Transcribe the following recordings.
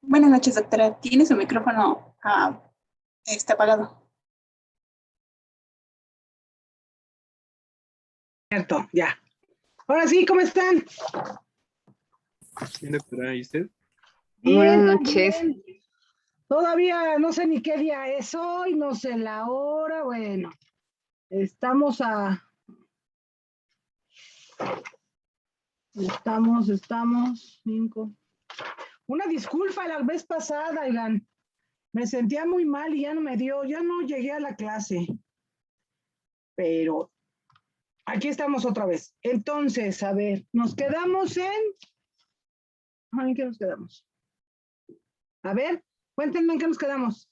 Buenas noches, doctora. Tiene su micrófono está apagado. Cierto, ya. Ahora sí, ¿cómo están? Bien, doctora, ¿y usted? Bien, Buenas noches. bien. Todavía no sé ni qué día es hoy, no sé la hora. Bueno, estamos 5. Una disculpa la vez pasada, oigan. Me sentía muy mal y ya no llegué a la clase. Pero aquí estamos otra vez. Entonces, a ver, nos quedamos ¿en qué nos quedamos? A ver, cuéntenme en qué nos quedamos.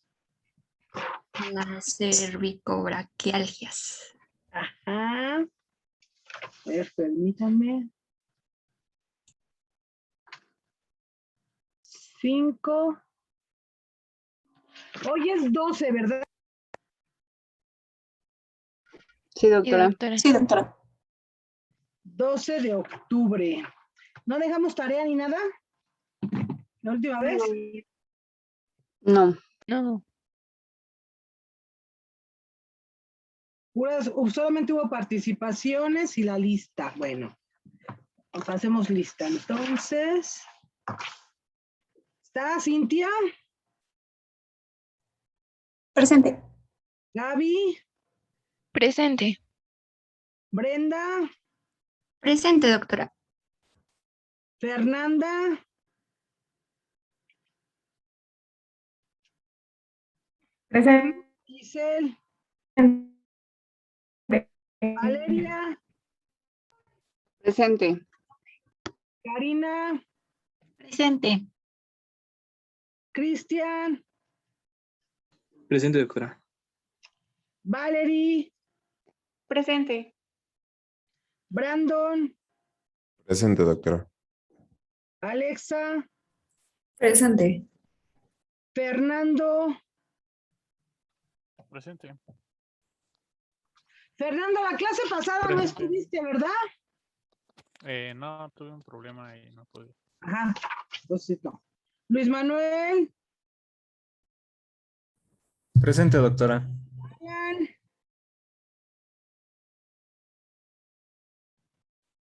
Las cervicobraquialgias. Ajá. A ver, permítanme. 5. Hoy es 12, ¿verdad? Sí, doctora. Sí, doctora. 12 de octubre. ¿No dejamos tarea ni nada? ¿La última vez? No. No. Solamente hubo participaciones y la lista. Bueno, nos hacemos lista. Entonces, ¿está Cintia? Presente. Gaby, Presente. Brenda, Presente, doctora. Fernanda, Presente. Giselle, Valeria, Presente. Karina, Presente. Cristian, Presente, doctora. Valerie, Presente. Brandon, Presente, doctora. Alexa, Presente. Fernando. Presente. Fernando, la clase pasada no Presente. estuviste, ¿verdad? No, tuve un problema y no pude. Ajá, entonces no. Luis Manuel, Presente, doctora. Alan,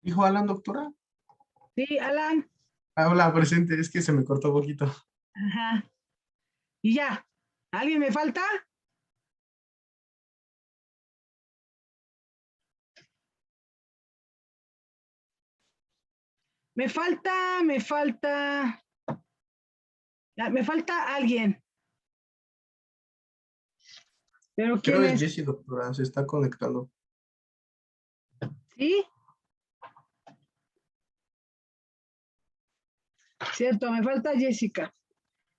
¿Dijo Alan, doctora? sí, Alan, Hola, presente, es que se me cortó poquito. ajá. Y ya, ¿alguien me falta? Me falta alguien. ¿Pero quién Creo es es? Jessie, doctora, se está conectando. ¿Sí? Cierto, me falta Jessica.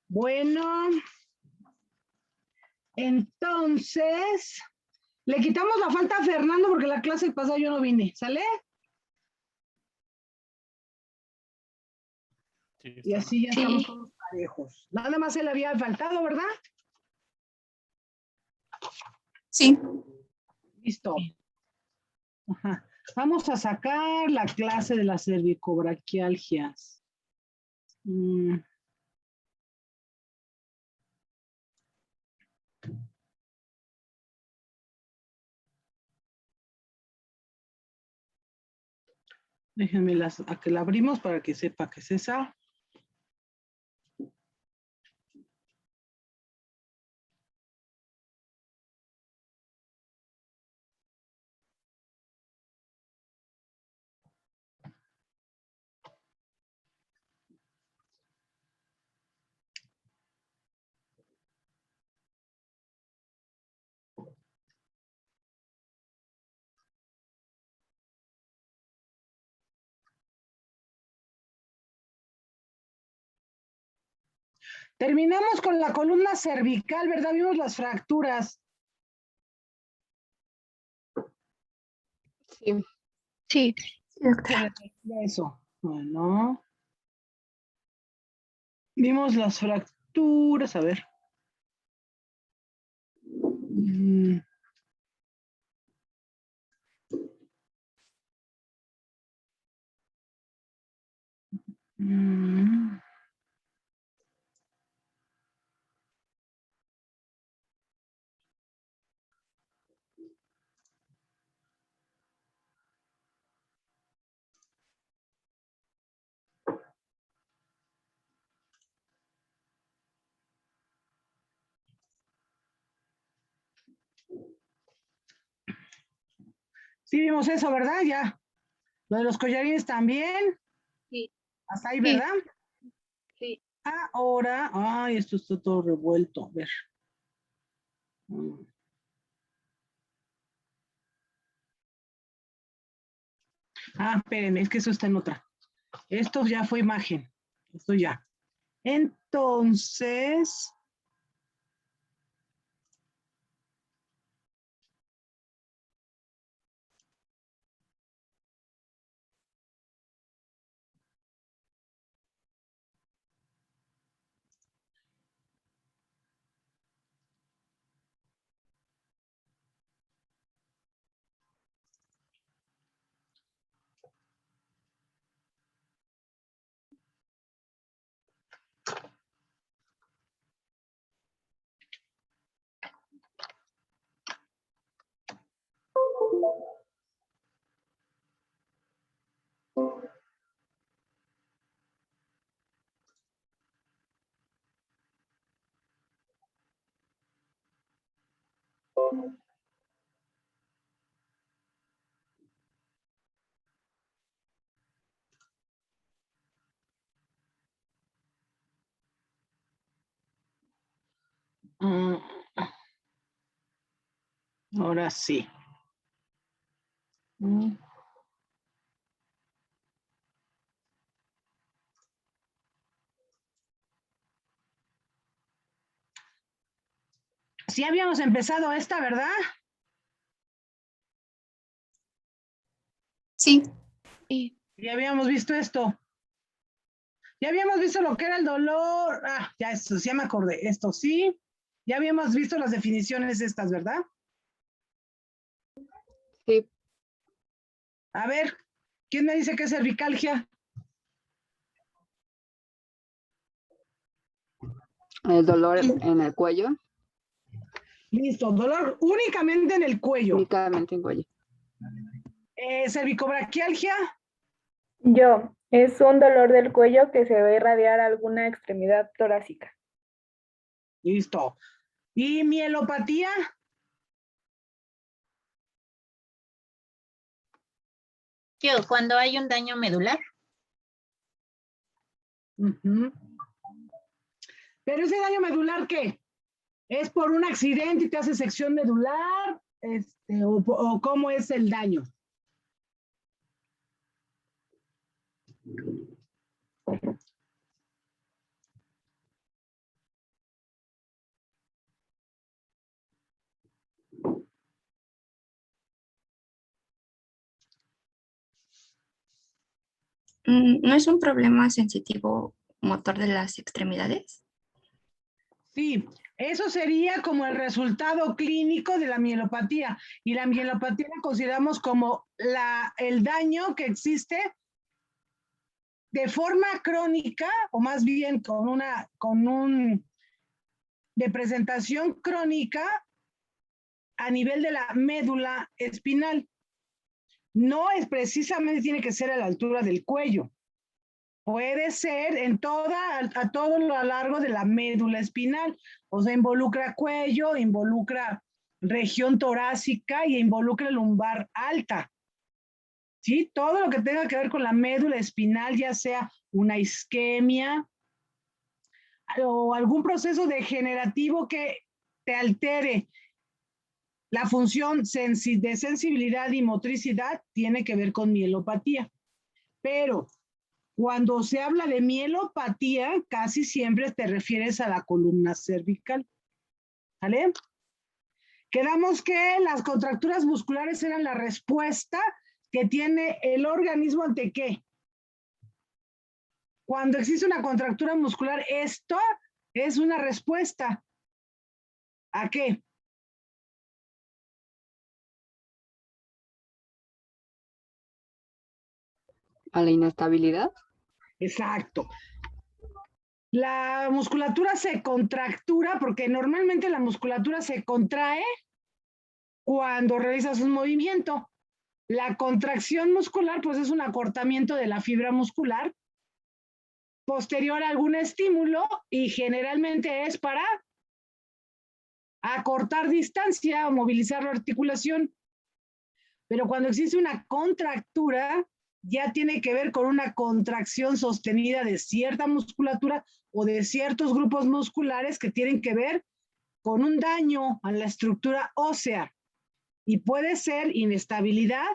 Bueno, entonces, le quitamos la falta a Fernando porque la clase pasada yo no vine, ¿sale? Sí, Y está así ya Sí. estamos todos parejos. Nada más se le había faltado, ¿verdad? Sí. Listo. Ajá. Vamos a sacar la clase de las cervicobraquialgias. Déjenme a que la abrimos para que sepa que es esa. Terminamos con la columna cervical, ¿verdad? Vimos las fracturas. Sí. Sí. Eso. Bueno. Vimos las fracturas, a ver. Sí vimos eso, ¿verdad? Ya. Lo de los collarines también. Sí. Hasta ahí, Sí. ¿verdad? Sí. Ahora, ay, esto está todo revuelto. A ver. Espérenme, es que eso está en otra. Esto ya fue imagen. Esto ya. Entonces, ahora sí. Sí habíamos empezado esta, ¿verdad? Sí, Sí. Ya habíamos visto esto. Ya habíamos visto lo que era el dolor. Ya eso, ya me acordé. Esto sí. Ya habíamos visto las definiciones estas, ¿verdad? Sí. A ver, ¿quién me dice que es cervicalgia? El dolor en el cuello, Listo, dolor únicamente en el cuello. únicamente en cuello. Cervicobraquialgia. Yo, es un dolor del cuello que se va a irradiar a alguna extremidad torácica. Listo. ¿Y mielopatía? Yo, cuando hay un daño medular. Ujú. Pero ese daño medular, ¿qué? ¿Es por un accidente y te hace sección medular? ¿O cómo es el daño? ¿No es un problema sensitivo motor de las extremidades? Sí, eso sería como el resultado clínico de la mielopatía. Y la mielopatía la consideramos como el daño que existe de forma crónica, o más bien de presentación crónica a nivel de la médula espinal. No es precisamente, tiene que ser a la altura del cuello. Puede ser a todo lo largo de la médula espinal. O sea, involucra cuello, involucra región torácica y involucra lumbar alta. ¿Sí? Todo lo que tenga que ver con la médula espinal, ya sea una isquemia o algún proceso degenerativo que te altere la función de sensibilidad y motricidad, tiene que ver con mielopatía. Pero cuando se habla de mielopatía, casi siempre te refieres a la columna cervical. ¿Vale? Quedamos que las contracturas musculares eran la respuesta que tiene el organismo ante qué. Cuando existe una contractura muscular, esto es una respuesta. ¿A qué? A la inestabilidad. Exacto. La musculatura se contractura porque normalmente la musculatura se contrae cuando realizas un movimiento. La contracción muscular, pues es un acortamiento de la fibra muscular posterior a algún estímulo y generalmente es para acortar distancia o movilizar la articulación. Pero cuando existe una contractura, ya tiene que ver con una contracción sostenida de cierta musculatura o de ciertos grupos musculares que tienen que ver con un daño a la estructura ósea. Y puede ser inestabilidad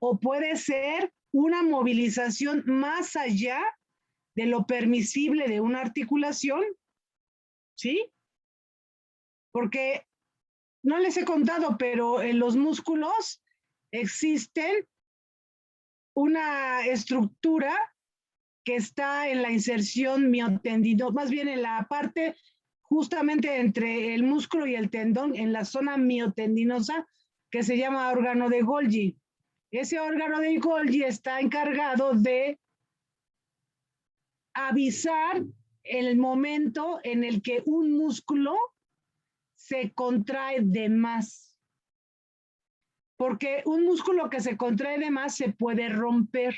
o puede ser una movilización más allá de lo permisible de una articulación, ¿sí? Porque no les he contado, pero en los músculos existen una estructura que está en la inserción miotendinosa, más bien en la parte justamente entre el músculo y el tendón, en la zona miotendinosa, que se llama órgano de Golgi. Ese órgano de Golgi está encargado de avisar el momento en el que un músculo se contrae de más. Porque un músculo que se contrae de más se puede romper.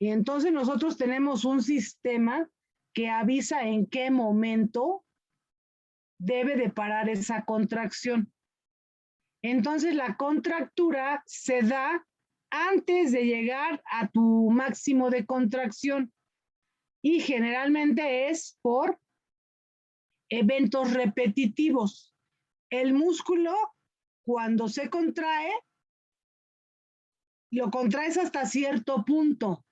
Y entonces nosotros tenemos un sistema que avisa en qué momento debe de parar esa contracción. Entonces la contractura se da antes de llegar a tu máximo de contracción y generalmente es por eventos repetitivos. El músculo, cuando se contrae, lo contraes hasta cierto punto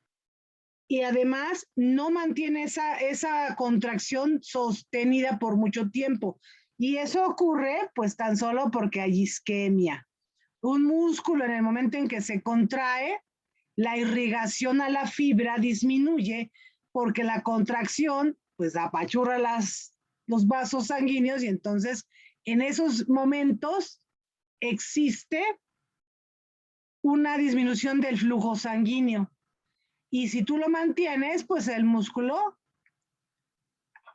y además no mantiene esa contracción sostenida por mucho tiempo. Y eso ocurre pues tan solo porque hay isquemia. Un músculo en el momento en que se contrae, la irrigación a la fibra disminuye porque la contracción pues apachurra los vasos sanguíneos y entonces en esos momentos existe una disminución del flujo sanguíneo. Y si tú lo mantienes, pues el músculo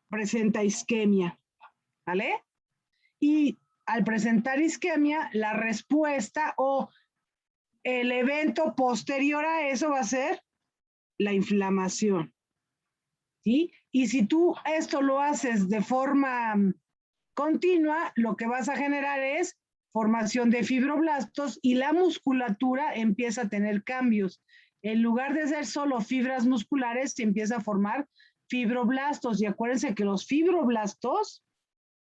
presenta isquemia, ¿vale? Y al presentar isquemia, la respuesta o el evento posterior a eso va a ser la inflamación, ¿sí? Y si tú esto lo haces de forma continua, lo que vas a generar es formación de fibroblastos y la musculatura empieza a tener cambios. En lugar de ser solo fibras musculares, se empieza a formar fibroblastos. Y acuérdense que los fibroblastos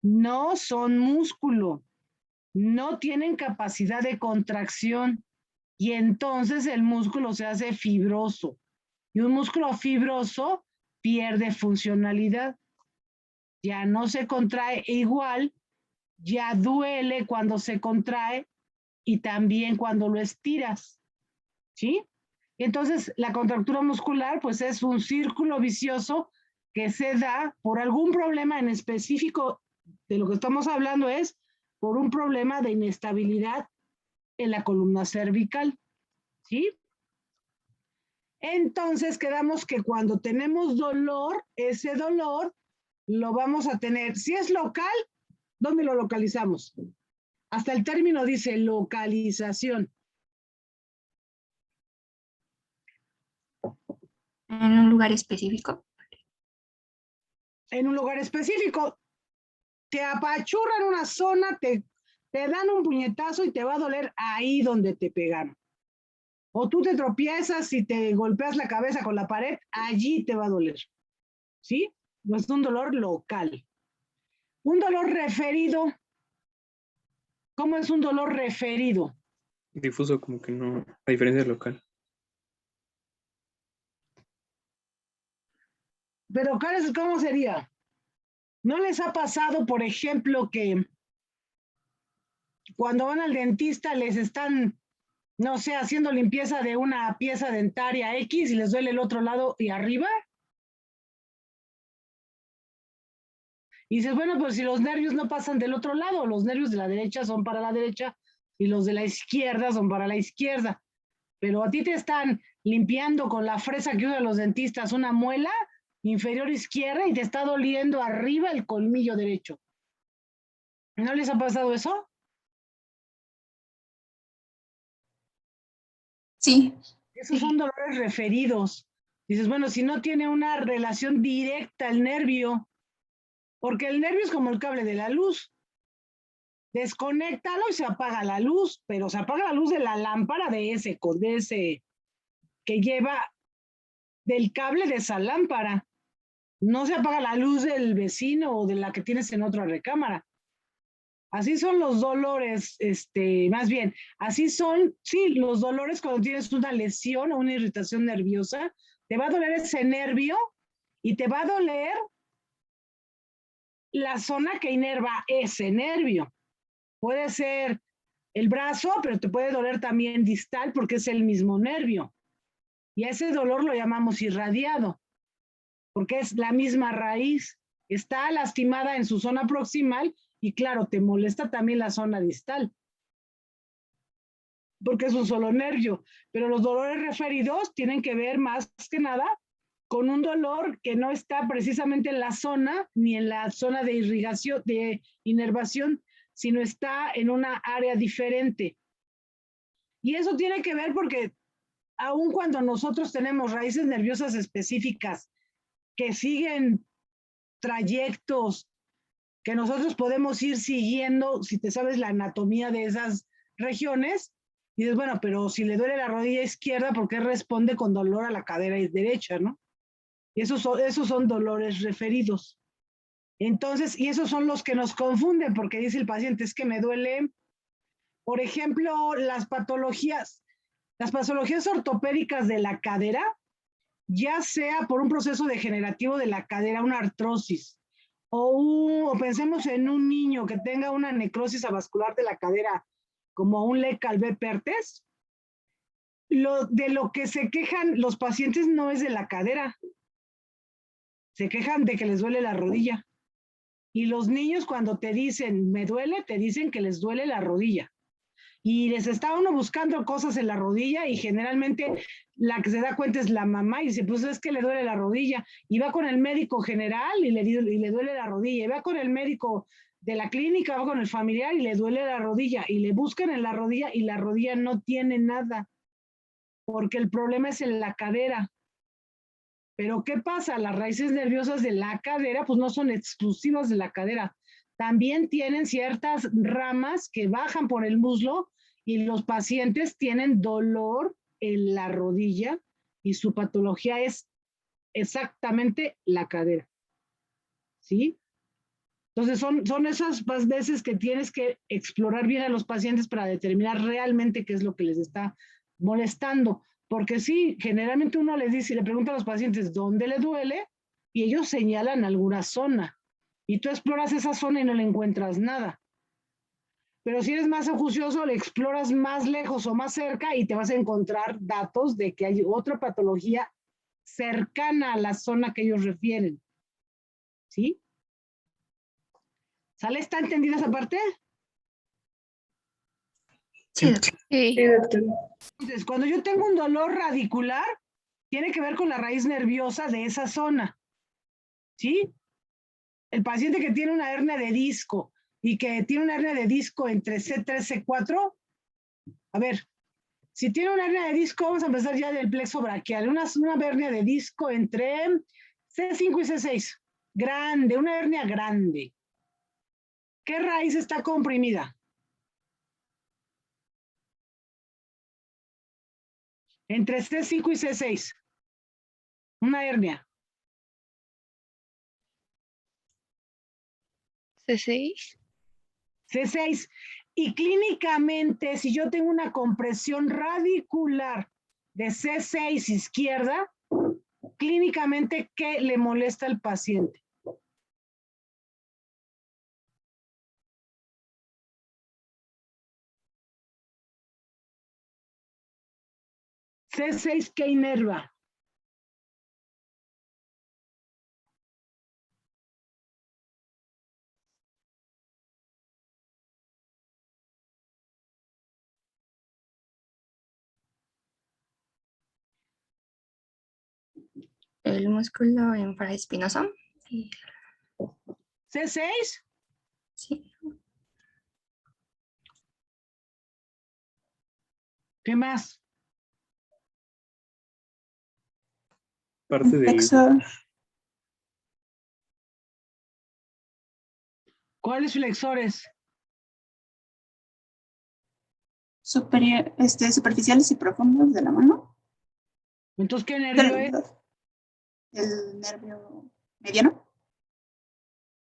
no son músculo, no tienen capacidad de contracción y entonces el músculo se hace fibroso. Y un músculo fibroso pierde funcionalidad. Ya no se contrae igual, ya duele cuando se contrae y también cuando lo estiras, ¿sí? Entonces, la contractura muscular, pues es un círculo vicioso que se da por algún problema en específico. De lo que estamos hablando es por un problema de inestabilidad en la columna cervical, ¿sí? Entonces, quedamos que cuando tenemos dolor, ese dolor lo vamos a tener. Si es local, ¿dónde lo localizamos? Hasta el término dice localización. En un lugar específico. En un lugar específico. Te apachurran una zona, te dan un puñetazo y te va a doler ahí donde te pegaron. O tú te tropiezas y te golpeas la cabeza con la pared, allí te va a doler. ¿Sí? No es un dolor local. Un dolor referido. ¿Cómo es un dolor referido? Difuso, como que no, a diferencia del local. Pero, ¿cómo sería? ¿No les ha pasado, por ejemplo, que cuando van al dentista les están, no sé, haciendo limpieza de una pieza dentaria X y les duele el otro lado y arriba? Y dices, bueno, pues si los nervios no pasan del otro lado, los nervios de la derecha son para la derecha y los de la izquierda son para la izquierda. Pero a ti te están limpiando con la fresa que usan los dentistas una muela inferior izquierda y te está doliendo arriba el colmillo derecho. ¿No les ha pasado eso? Sí. Esos son dolores referidos. Dices, bueno, si no tiene una relación directa el nervio, porque el nervio es como el cable de la luz. Desconéctalo y se apaga la luz, pero se apaga la luz de la lámpara de ese que lleva del cable de esa lámpara. No se apaga la luz del vecino o de la que tienes en otra recámara. Así son los dolores, más bien, así son, sí, los dolores cuando tienes una lesión o una irritación nerviosa, te va a doler ese nervio y te va a doler la zona que inerva ese nervio. Puede ser el brazo, pero te puede doler también distal porque es el mismo nervio. Y a ese dolor lo llamamos irradiado, porque es la misma raíz. Está lastimada en su zona proximal y claro, te molesta también la zona distal, porque es un solo nervio. Pero los dolores referidos tienen que ver más que nada con un dolor que no está precisamente en la zona, ni en la zona de irrigación, de inervación, sino está en una área diferente. Y eso tiene que ver porque aun cuando nosotros tenemos raíces nerviosas específicas que siguen trayectos que nosotros podemos ir siguiendo, si te sabes la anatomía de esas regiones, y dices, bueno, pero si le duele la rodilla izquierda, ¿por qué responde con dolor a la cadera derecha, no? Y esos son dolores referidos. Entonces, y esos son los que nos confunden, porque dice el paciente, es que me duele, por ejemplo, las patologías ortopédicas de la cadera, ya sea por un proceso degenerativo de la cadera, una artrosis, o pensemos en un niño que tenga una necrosis avascular de la cadera, como un Leckalbe-Perthes, de lo que se quejan los pacientes no es de la cadera, se quejan de que les duele la rodilla. Y los niños cuando te dicen, me duele, te dicen que les duele la rodilla. Y les está uno buscando cosas en la rodilla y generalmente la que se da cuenta es la mamá y dice, pues es que le duele la rodilla. Y va con el médico general y le duele la rodilla. Y va con el médico de la clínica, va con el familiar y le duele la rodilla. Y le buscan en la rodilla y la rodilla no tiene nada. Porque el problema es en la cadera. Pero ¿qué pasa? Las raíces nerviosas de la cadera pues no son exclusivas de la cadera. También tienen ciertas ramas que bajan por el muslo y los pacientes tienen dolor en la rodilla y su patología es exactamente la cadera. ¿Sí? Entonces son esas veces que tienes que explorar bien a los pacientes para determinar realmente qué es lo que les está molestando. Porque sí, generalmente uno les dice, le pregunta a los pacientes dónde le duele y ellos señalan alguna zona. Y tú exploras esa zona y no le encuentras nada. Pero si eres más acucioso, le exploras más lejos o más cerca y te vas a encontrar datos de que hay otra patología cercana a la zona que ellos refieren. ¿Sí? ¿Sale? ¿Está entendida esa parte? Sí. Sí, doctor. Entonces, cuando yo tengo un dolor radicular, tiene que ver con la raíz nerviosa de esa zona. ¿Sí? El paciente que tiene una hernia de disco y que tiene una hernia de disco entre C3, C4, a ver, si tiene una hernia de disco, vamos a empezar ya del plexo braquial, una hernia de disco entre C5 y C6, grande, una hernia grande. ¿Qué raíz está comprimida? Entre C5 y C6, una hernia. C6. C6. Y clínicamente, si yo tengo una compresión radicular de C6 izquierda, clínicamente, ¿qué le molesta al paciente? C6, ¿qué inerva? El músculo infraespinoso. Sí. ¿C6? Sí. ¿Qué más? Parte del... Flexor. ¿Cuáles flexores? superficiales y profundos de la mano. Entonces, ¿qué nervio es? El nervio mediano.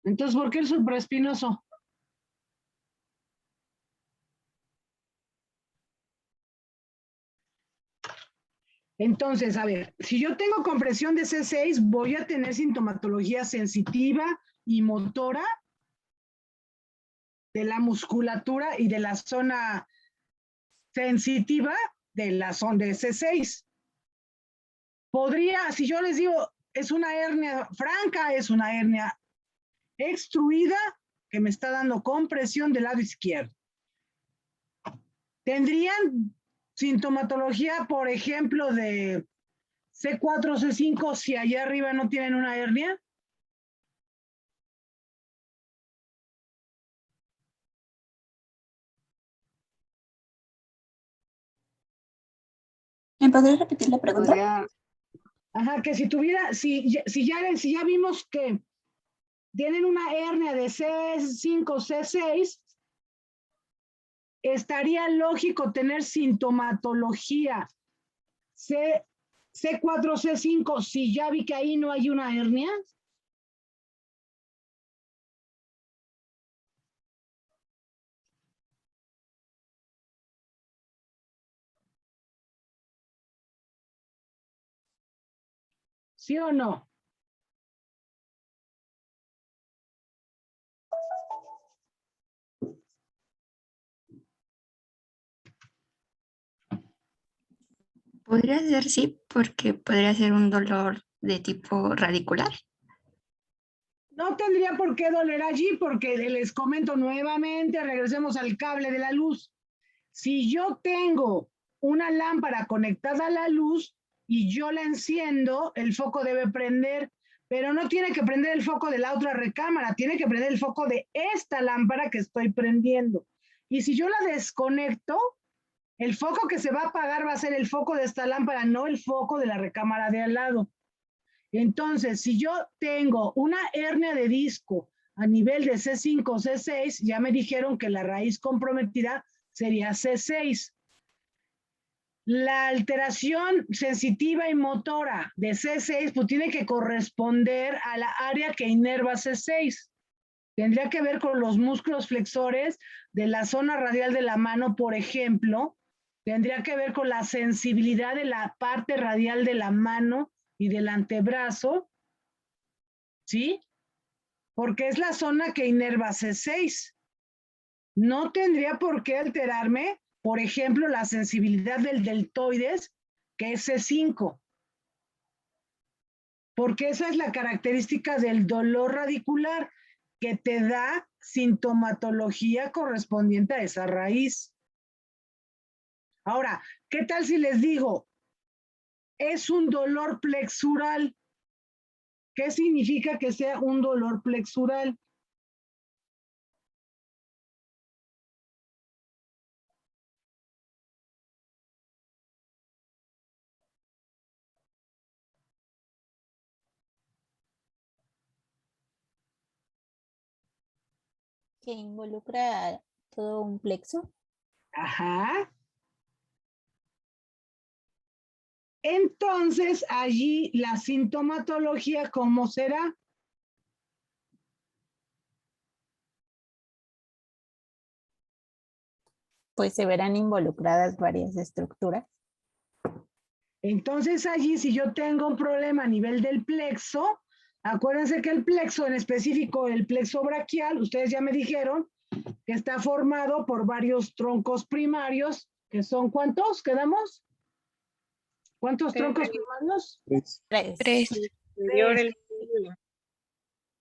Entonces, ¿por qué el supraespinoso? Entonces, a ver, si yo tengo compresión de C6, voy a tener sintomatología sensitiva y motora de la musculatura y de la zona sensitiva de la zona de C6. Podría, si yo les digo, es una hernia franca, es una hernia extruida que me está dando compresión del lado izquierdo. ¿Tendrían sintomatología, por ejemplo, de C4, C5 si allá arriba no tienen una hernia? ¿Me podrías repetir la pregunta? Podría, Ajá, que si tuviera, si ya vimos que tienen una hernia de C5, C6, estaría lógico tener sintomatología C4, C5 si ya vi que ahí no hay una hernia. ¿Sí o no? Podría ser sí, porque podría ser un dolor de tipo radicular. No tendría por qué doler allí porque les comento nuevamente, regresemos al cable de la luz. Si yo tengo una lámpara conectada a la luz y yo la enciendo, el foco debe prender, pero no tiene que prender el foco de la otra recámara, tiene que prender el foco de esta lámpara que estoy prendiendo. Y si yo la desconecto, el foco que se va a apagar va a ser el foco de esta lámpara, no el foco de la recámara de al lado. Entonces, si yo tengo una hernia de disco a nivel de C5 o C6, ya me dijeron que la raíz comprometida sería C6. La alteración sensitiva y motora de C6 pues tiene que corresponder a la área que inerva C6. Tendría que ver con los músculos flexores de la zona radial de la mano, por ejemplo. Tendría que ver con la sensibilidad de la parte radial de la mano y del antebrazo, ¿sí? Porque es la zona que inerva C6. No tendría por qué alterarme, por ejemplo, la sensibilidad del deltoides, que es C5. Porque esa es la característica del dolor radicular, que te da sintomatología correspondiente a esa raíz. Ahora, ¿qué tal si les digo, es un dolor plexural? ¿Qué significa que sea un dolor plexural? Que involucra todo un plexo. Ajá. Entonces, allí la sintomatología, ¿cómo será? Pues se verán involucradas varias estructuras. Entonces, allí, si yo tengo un problema a nivel del plexo, acuérdense que el plexo, en específico el plexo braquial, ustedes ya me dijeron que está formado por varios troncos primarios, que son ¿cuántos? ¿Quedamos? ¿Cuántos troncos primarios? Tres.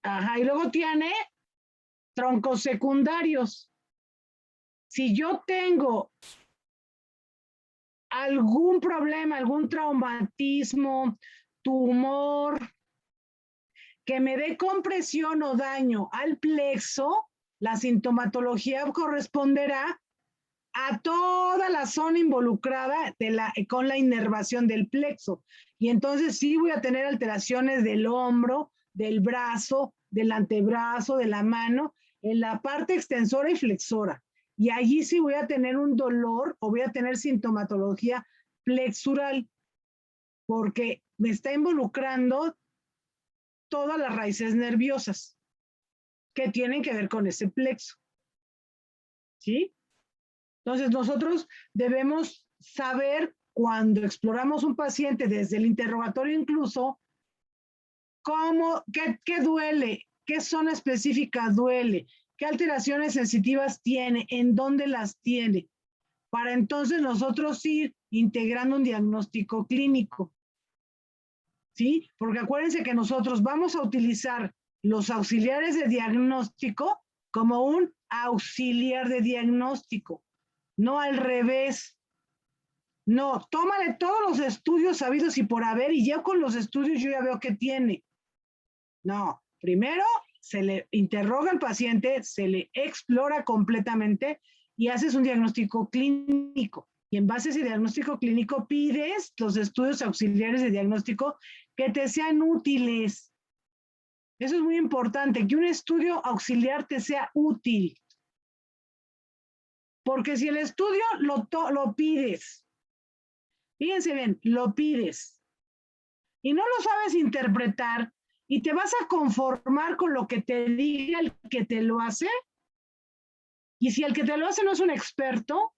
Ajá, y luego tiene troncos secundarios. Si yo tengo algún problema, algún traumatismo, tumor, que me dé compresión o daño al plexo, la sintomatología corresponderá a toda la zona involucrada con la inervación del plexo. Y entonces sí voy a tener alteraciones del hombro, del brazo, del antebrazo, de la mano, en la parte extensora y flexora. Y allí sí voy a tener un dolor o voy a tener sintomatología plexural, porque me está involucrando todas las raíces nerviosas que tienen que ver con ese plexo. ¿Sí? Entonces, nosotros debemos saber cuando exploramos un paciente desde el interrogatorio incluso, qué duele, qué zona específica duele, qué alteraciones sensitivas tiene, en dónde las tiene, para entonces nosotros ir integrando un diagnóstico clínico. ¿Sí? Porque acuérdense que nosotros vamos a utilizar los auxiliares de diagnóstico como un auxiliar de diagnóstico, no al revés. No, tómale todos los estudios sabidos y por haber, y ya con los estudios yo ya veo qué tiene. No, primero se le interroga al paciente, se le explora completamente y haces un diagnóstico clínico. Y en base a ese diagnóstico clínico pides los estudios auxiliares de diagnóstico que te sean útiles. Eso es muy importante, que un estudio auxiliar te sea útil. Porque si el estudio lo pides, fíjense bien, lo pides y no lo sabes interpretar y te vas a conformar con lo que te diga el que te lo hace, y si el que te lo hace no es un experto,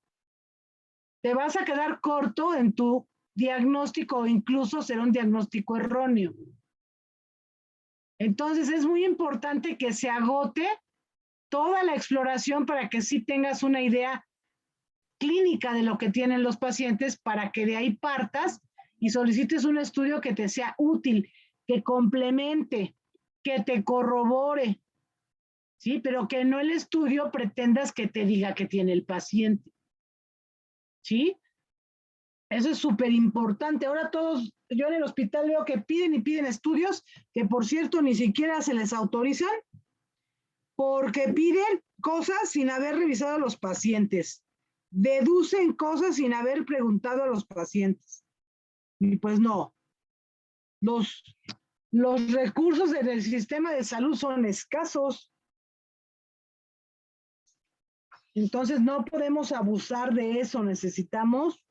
te vas a quedar corto en tu diagnóstico o incluso será un diagnóstico erróneo. Entonces es muy importante que se agote toda la exploración para que sí tengas una idea clínica de lo que tienen los pacientes, para que de ahí partas y solicites un estudio que te sea útil, que complemente, que te corrobore, ¿sí? Pero que no el estudio pretendas que te diga que tiene el paciente, ¿sí? Eso es súper importante. Ahora todos, yo en el hospital veo que piden y piden estudios, que por cierto ni siquiera se les autorizan, porque piden cosas sin haber revisado a los pacientes. Deducen cosas sin haber preguntado a los pacientes. Y pues no. Los recursos en el sistema de salud son escasos. Entonces no podemos abusar de eso. Necesitamos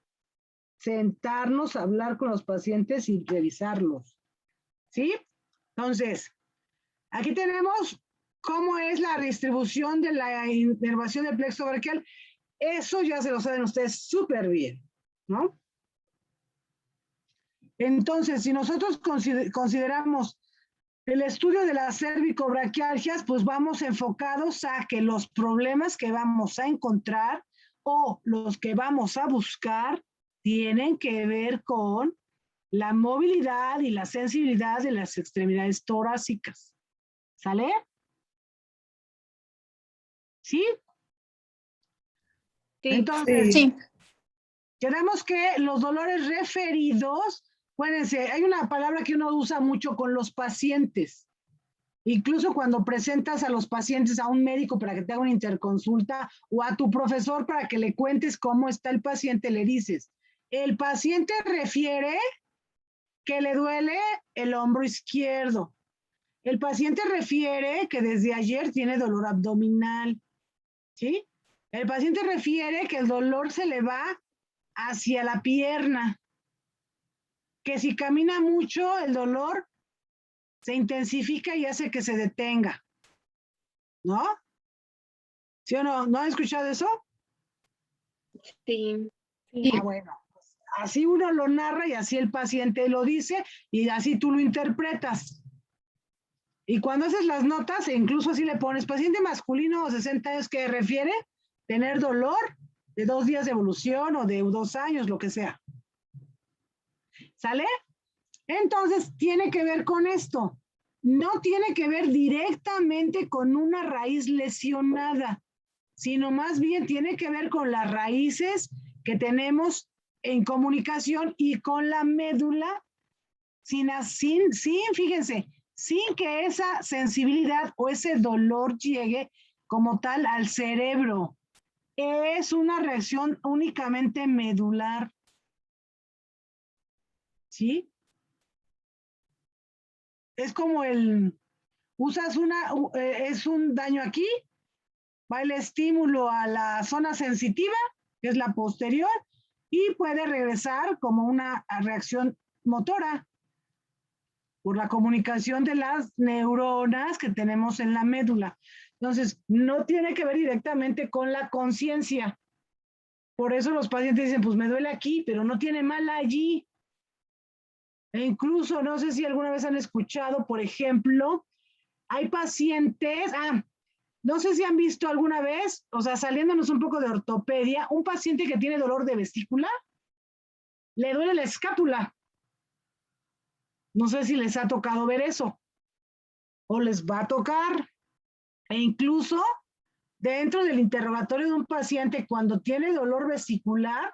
sentarnos, hablar con los pacientes y revisarlos. ¿Sí? Entonces, aquí tenemos cómo es la distribución de la inervación del plexo braquial. Eso ya se lo saben ustedes súper bien, ¿no? Entonces, si nosotros consideramos el estudio de las cervicobraquialgias, pues vamos enfocados a que los problemas que vamos a encontrar o los que vamos a buscar tienen que ver con la movilidad y la sensibilidad de las extremidades torácicas. ¿Sale? ¿Sí? Entonces, Sí. quedamos que los dolores referidos, acuérdense, hay una palabra que uno usa mucho con los pacientes. Incluso cuando presentas a los pacientes a un médico para que te haga una interconsulta o a tu profesor para que le cuentes cómo está el paciente, le dices, el paciente refiere que le duele el hombro izquierdo. El paciente refiere que desde ayer tiene dolor abdominal. ¿Sí? El paciente refiere que el dolor se le va hacia la pierna, que si camina mucho el dolor se intensifica y hace que se detenga, ¿no? ¿Sí o no? ¿No han escuchado eso? Sí. Ah, bueno, pues así uno lo narra y así el paciente lo dice y así tú lo interpretas. Y cuando haces las notas, e incluso así le pones paciente masculino 60 años que refiere tener dolor de 2 días de evolución o de 2 años, lo que sea. ¿Sale? Entonces, tiene que ver con esto. No tiene que ver directamente con una raíz lesionada, sino más bien tiene que ver con las raíces que tenemos en comunicación y con la médula, fíjense, sin que esa sensibilidad o ese dolor llegue como tal al cerebro. Es una reacción únicamente medular. ¿Sí? Es como es un daño aquí, va el estímulo a la zona sensitiva, que es la posterior, y puede regresar como una reacción motora por la comunicación de las neuronas que tenemos en la médula. Entonces, no tiene que ver directamente con la conciencia. Por eso los pacientes dicen, pues me duele aquí, pero no tiene mal allí. E incluso, no sé si alguna vez han escuchado, por ejemplo, hay pacientes, no sé si han visto alguna vez, o sea, saliéndonos un poco de ortopedia, un paciente que tiene dolor de vesícula, le duele la escápula. No sé si les ha tocado ver eso, o les va a tocar. E incluso, dentro del interrogatorio de un paciente, cuando tiene dolor vesicular,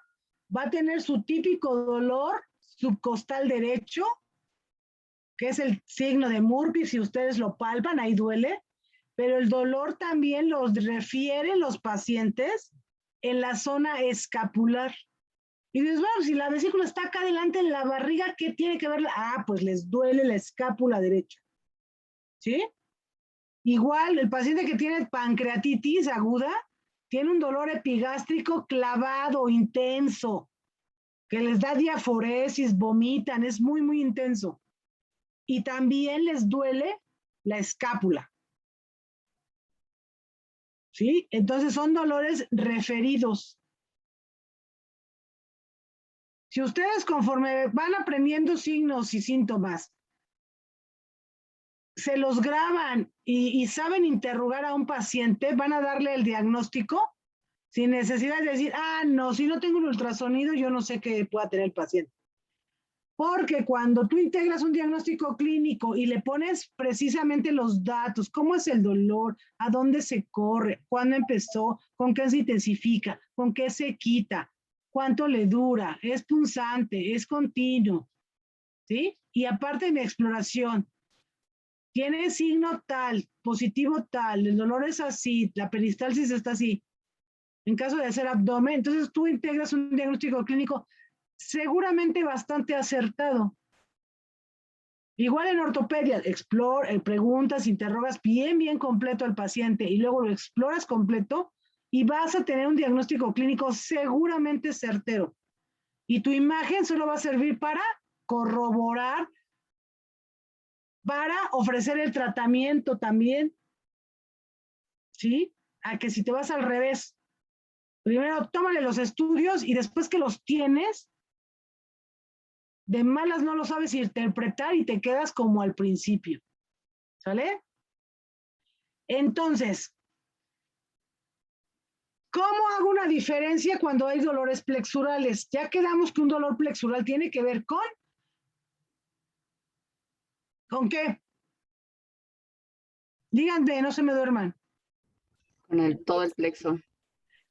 va a tener su típico dolor subcostal derecho, que es el signo de Murphy, si ustedes lo palpan, ahí duele, pero el dolor también los refieren los pacientes en la zona escapular. Y dices, bueno, si la vesícula está acá adelante en la barriga, ¿qué tiene que ver? Pues les duele la escápula derecha. ¿Sí? Igual, el paciente que tiene pancreatitis aguda, tiene un dolor epigástrico clavado, intenso, que les da diaforesis, vomitan, es muy, muy intenso. Y también les duele la escápula. ¿Sí? Entonces son dolores referidos. Si ustedes conforme van aprendiendo signos y síntomas, se los graban y saben interrogar a un paciente, van a darle el diagnóstico sin necesidad de decir, no, si no tengo un ultrasonido, yo no sé qué pueda tener el paciente. Porque cuando tú integras un diagnóstico clínico y le pones precisamente los datos, cómo es el dolor, a dónde se corre, cuándo empezó, con qué se intensifica, con qué se quita, cuánto le dura, es punzante, es continuo, ¿sí? Y aparte en exploración, tiene signo tal, positivo tal, el dolor es así, la peristalsis está así. En caso de hacer abdomen, entonces tú integras un diagnóstico clínico seguramente bastante acertado. Igual en ortopedia, preguntas, interrogas bien completo al paciente y luego lo exploras completo y vas a tener un diagnóstico clínico seguramente certero. Y tu imagen solo va a servir para corroborar, para ofrecer el tratamiento también, ¿sí? A que si te vas al revés, primero tómale los estudios y después que los tienes, de malas no lo sabes interpretar y te quedas como al principio. ¿Sale? Entonces, ¿cómo hago una diferencia cuando hay dolores plexurales? Ya quedamos que un dolor plexural tiene que ver con... ¿Con qué? Díganme, no se me duerman. Con todo el plexo.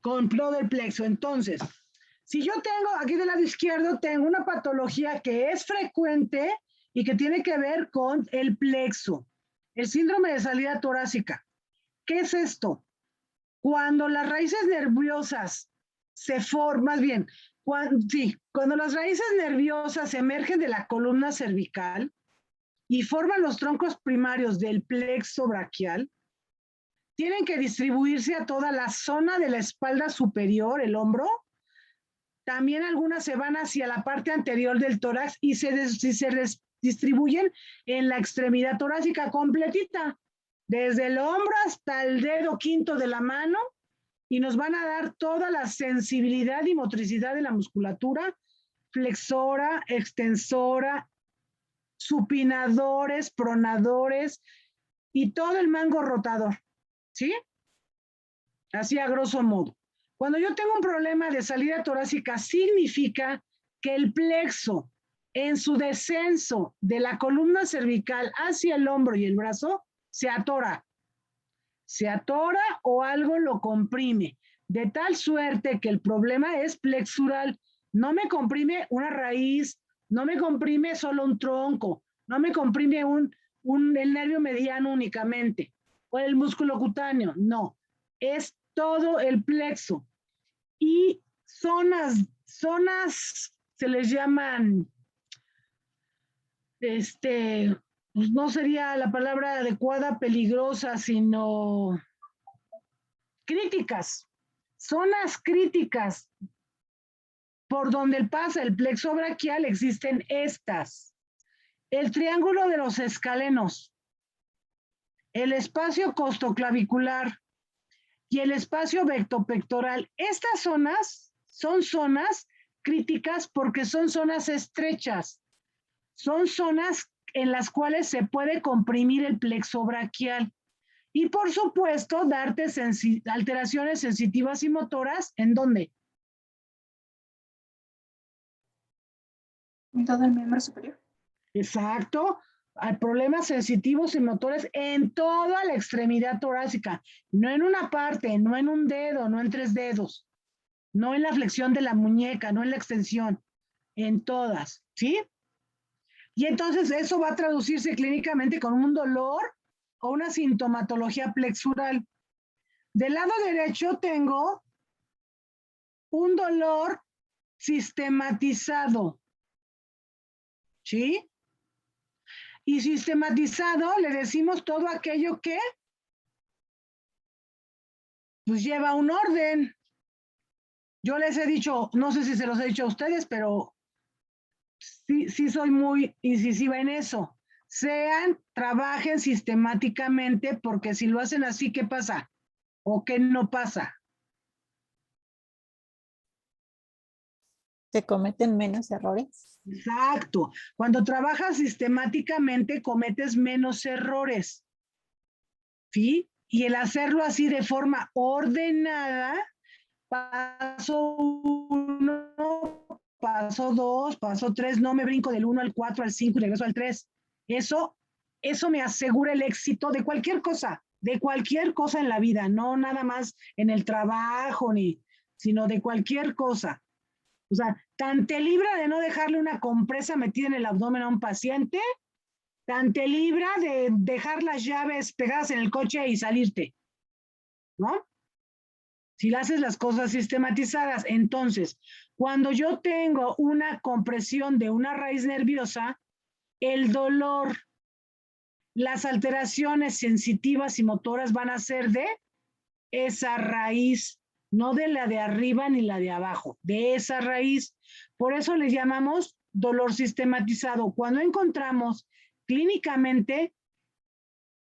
Con todo el plexo. Entonces, si yo tengo aquí del lado izquierdo, tengo una patología que es frecuente y que tiene que ver con el plexo, el síndrome de salida torácica. ¿Qué es esto? Cuando las raíces nerviosas se forman, más bien, cuando las raíces nerviosas emergen de la columna cervical y forman los troncos primarios del plexo braquial, tienen que distribuirse a toda la zona de la espalda superior, el hombro. También algunas se van hacia la parte anterior del tórax y se distribuyen en la extremidad torácica completita, desde el hombro hasta el dedo quinto de la mano, y nos van a dar toda la sensibilidad y motricidad de la musculatura flexora, extensora, supinadores, pronadores y todo el mango rotador, ¿sí? Así a grosso modo. Cuando yo tengo un problema de salida torácica, significa que el plexo en su descenso de la columna cervical hacia el hombro y el brazo se atora. Se atora o algo lo comprime, de tal suerte que el problema es plexural. No me comprime una raíz, no me comprime solo un tronco, no me comprime el nervio mediano únicamente, o el músculo cutáneo, no. Es todo el plexo. Y zonas se les llaman, pues no sería la palabra adecuada, peligrosa, sino Críticas. Zonas críticas por donde pasa el plexo braquial existen estas. El triángulo de los escalenos, el espacio costoclavicular y el espacio vectopectoral. Estas zonas son zonas críticas porque son zonas estrechas. Son zonas en las cuales se puede comprimir el plexo braquial. Y por supuesto, darte alteraciones sensitivas y motoras, ¿en dónde? En todo el miembro superior. Exacto. Hay problemas sensitivos y motores en toda la extremidad torácica. No en una parte, no en un dedo, no en 3 dedos. No en la flexión de la muñeca, no en la extensión. En todas, ¿sí? Y entonces eso va a traducirse clínicamente con un dolor o una sintomatología plexural. Del lado derecho tengo un dolor sistematizado, ¿sí? Y sistematizado le decimos todo aquello que pues lleva un orden. Yo les he dicho, no sé si se los he dicho a ustedes, pero sí soy muy incisiva en eso. Trabajen sistemáticamente, porque si lo hacen así, ¿qué pasa? ¿O qué no pasa? Se cometen menos errores. Exacto. Cuando trabajas sistemáticamente, cometes menos errores. ¿Sí? Y el hacerlo así de forma ordenada, paso 1, paso 2, paso 3, no me brinco del 1 al 4, al 5 y regreso al 3. Eso me asegura el éxito de cualquier cosa en la vida, no nada más en el trabajo, sino de cualquier cosa. O sea, tan te libra de no dejarle una compresa metida en el abdomen a un paciente, tan te libra de dejar las llaves pegadas en el coche y salirte, ¿no? Si le haces las cosas sistematizadas. Entonces, cuando yo tengo una compresión de una raíz nerviosa, el dolor, las alteraciones sensitivas y motoras van a ser de esa raíz, no de la de arriba ni la de abajo, de esa raíz. Por eso le llamamos dolor sistematizado. Cuando encontramos clínicamente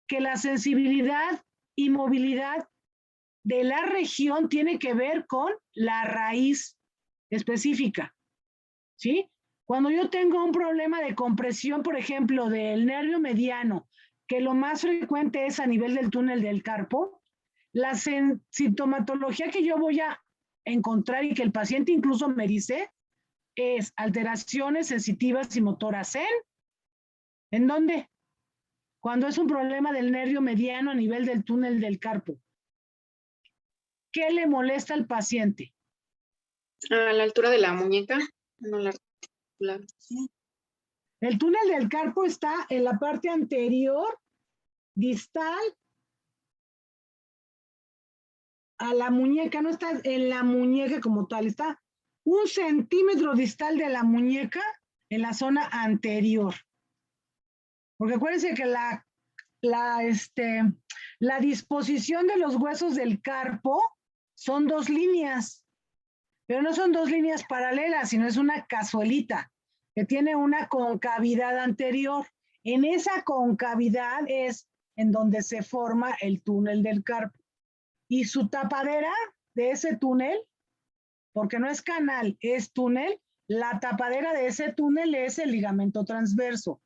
que la sensibilidad y movilidad de la región tiene que ver con la raíz específica, ¿sí? Cuando yo tengo un problema de compresión, por ejemplo, del nervio mediano, que lo más frecuente es a nivel del túnel del carpo, la sintomatología que yo voy a encontrar y que el paciente incluso me dice es alteraciones sensitivas y motoras ¿en dónde? Cuando es un problema del nervio mediano a nivel del túnel del carpo. ¿Qué le molesta al paciente? A la altura de la muñeca, no la articular. El túnel del carpo está en la parte anterior, distal a la muñeca, no está en la muñeca como tal, está 1 centímetro distal de la muñeca en la zona anterior. Porque acuérdense que la disposición de los huesos del carpo son 2 líneas, pero no son 2 líneas paralelas, sino es una cazuelita que tiene una concavidad anterior. En esa concavidad es en donde se forma el túnel del carpo. Y su tapadera de ese túnel, porque no es canal, es túnel, la tapadera de ese túnel es el ligamento transverso.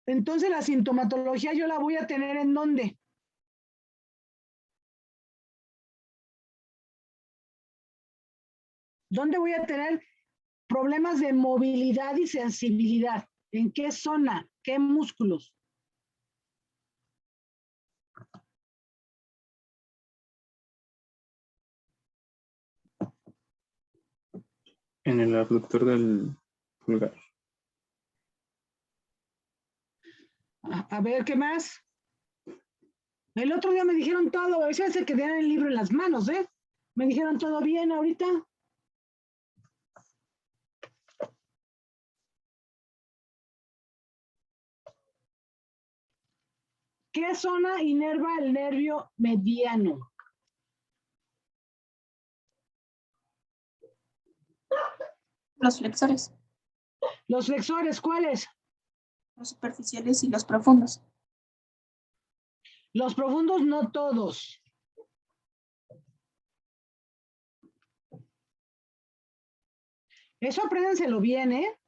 Entonces la sintomatología yo la voy a tener ¿en dónde? ¿Dónde voy a tener problemas de movilidad y sensibilidad? ¿En qué zona? ¿Qué músculos? En el abductor del pulgar. A ver, ¿qué más? El otro día me dijeron todo, a veces se quedaron el libro en las manos, ¿eh? Me dijeron todo bien ahorita. ¿Qué zona inerva el nervio mediano? Los flexores, Los flexores, ¿cuáles? los superficiales y los profundos. Los profundos no todos. Eso apréndenselo bien, ¿eh?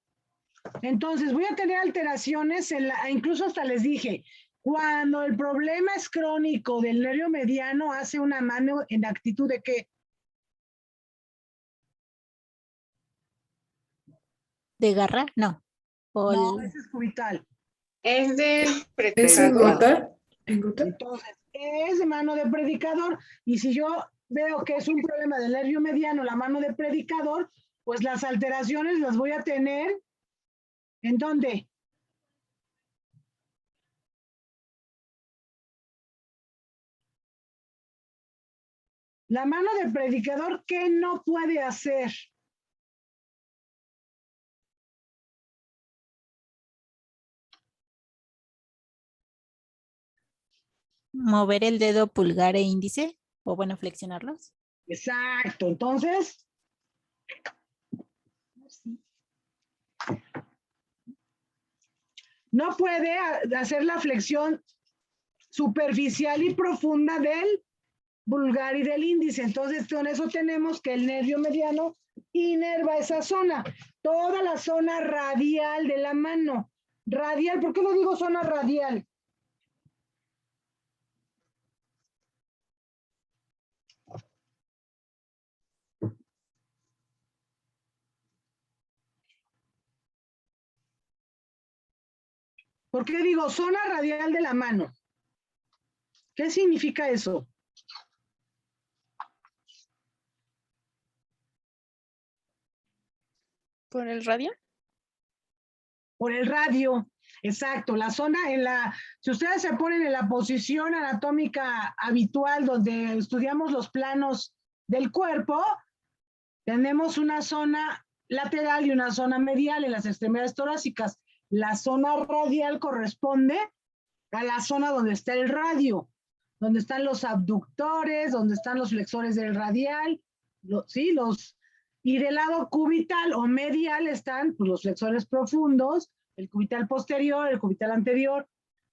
Entonces voy a tener alteraciones, incluso hasta les dije, cuando el problema es crónico del nervio mediano, hace una mano en actitud de qué. ¿De garra? No. O No, el- ese es cubital. Es del ¿Es en predicador. gota? ¿En gota? Entonces, es de mano de predicador. Y si yo veo que es un problema del nervio mediano, la mano de predicador, pues las alteraciones las voy a tener. ¿En dónde? La mano de predicador, ¿qué no puede hacer? mover el dedo pulgar e índice, o bueno, flexionarlos. Exacto. Entonces, no puede hacer la flexión superficial y profunda del pulgar y del índice. Entonces, con eso tenemos que el nervio mediano inerva esa zona, toda la zona radial de la mano. Radial, ¿por qué no digo zona radial? ¿Por qué digo zona radial de la mano? ¿Qué significa eso? ¿Por el radio? Por el radio, exacto, la zona si ustedes se ponen en la posición anatómica habitual donde estudiamos los planos del cuerpo, tenemos una zona lateral y una zona medial en las extremidades torácicas. La zona radial corresponde a la zona donde está el radio, donde están los abductores, donde están los flexores del radial, ¿sí? Y del lado cubital o medial están pues, los flexores profundos, el cubital posterior, el cubital anterior,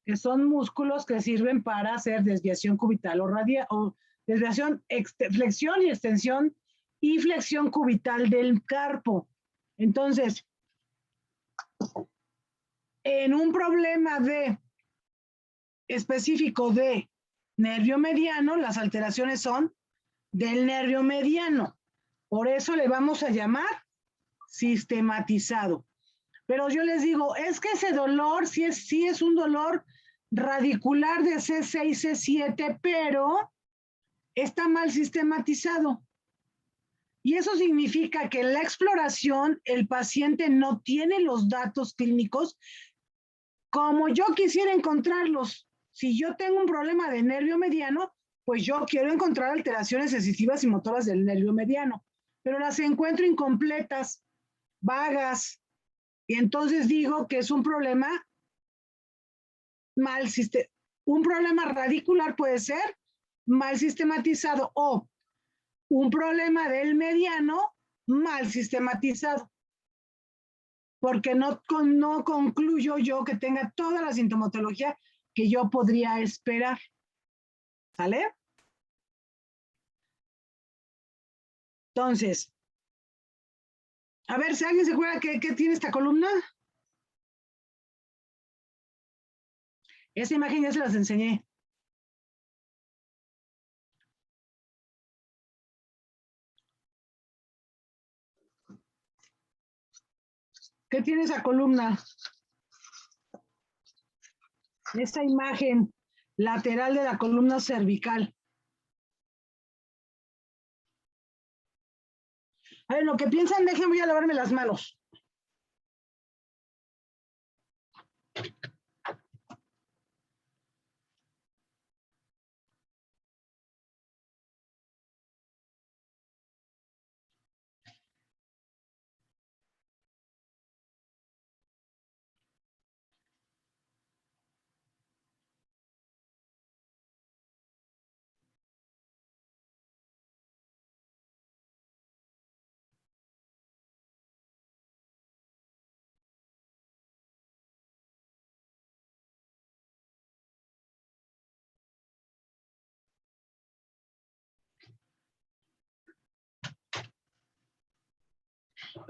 que son músculos que sirven para hacer desviación cubital o radial, o desviación, flexión y extensión y flexión cubital del carpo. Entonces, en un problema específico de nervio mediano, las alteraciones son del nervio mediano. Por eso le vamos a llamar sistematizado. Pero yo les digo, es que ese dolor sí es un dolor radicular de C6, C7, pero está mal sistematizado. Y eso significa que en la exploración el paciente no tiene los datos clínicos como yo quisiera encontrarlos. Si yo tengo un problema de nervio mediano, pues yo quiero encontrar alteraciones sensitivas y motoras del nervio mediano, pero las encuentro incompletas, vagas, y entonces digo que es un problema un problema radicular puede ser mal sistematizado o un problema del mediano mal sistematizado, porque no concluyo yo que tenga toda la sintomatología que yo podría esperar. ¿Sale? Entonces, a ver si alguien se acuerda qué tiene esta columna. Esta imagen ya se las enseñé. ¿Qué tiene esa columna? Esta imagen lateral de la columna cervical. A ver, lo que piensan, déjenme, voy a lavarme las manos.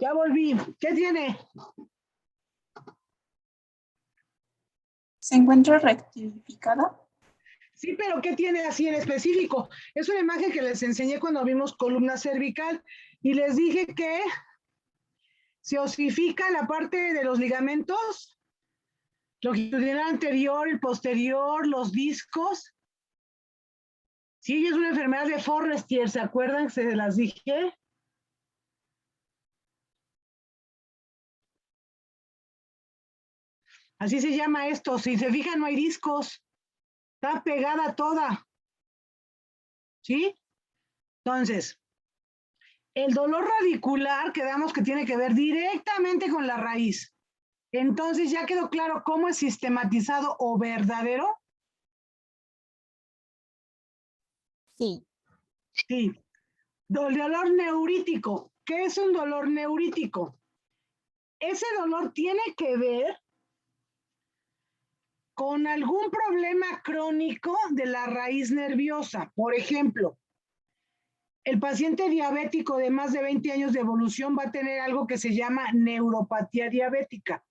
Ya volví. ¿Qué tiene? ¿Se encuentra rectificada? Sí, pero ¿qué tiene así en específico? Es una imagen que les enseñé cuando vimos columna cervical y les dije que se osifica la parte de los ligamentos, longitudinal anterior, el posterior, los discos. Sí, es una enfermedad de Forrestier, ¿se acuerdan? Se las dije. Así se llama esto. Si se fijan, no hay discos. Está pegada toda. ¿Sí? Entonces, el dolor radicular, quedamos que tiene que ver directamente con la raíz. Entonces, ¿ya quedó claro cómo es sistematizado o verdadero? Sí. Sí. Dolor neurítico. ¿Qué es un dolor neurítico? Ese dolor tiene que ver con algún problema crónico de la raíz nerviosa. Por ejemplo, el paciente diabético de más de 20 años de evolución va a tener algo que se llama neuropatía diabética.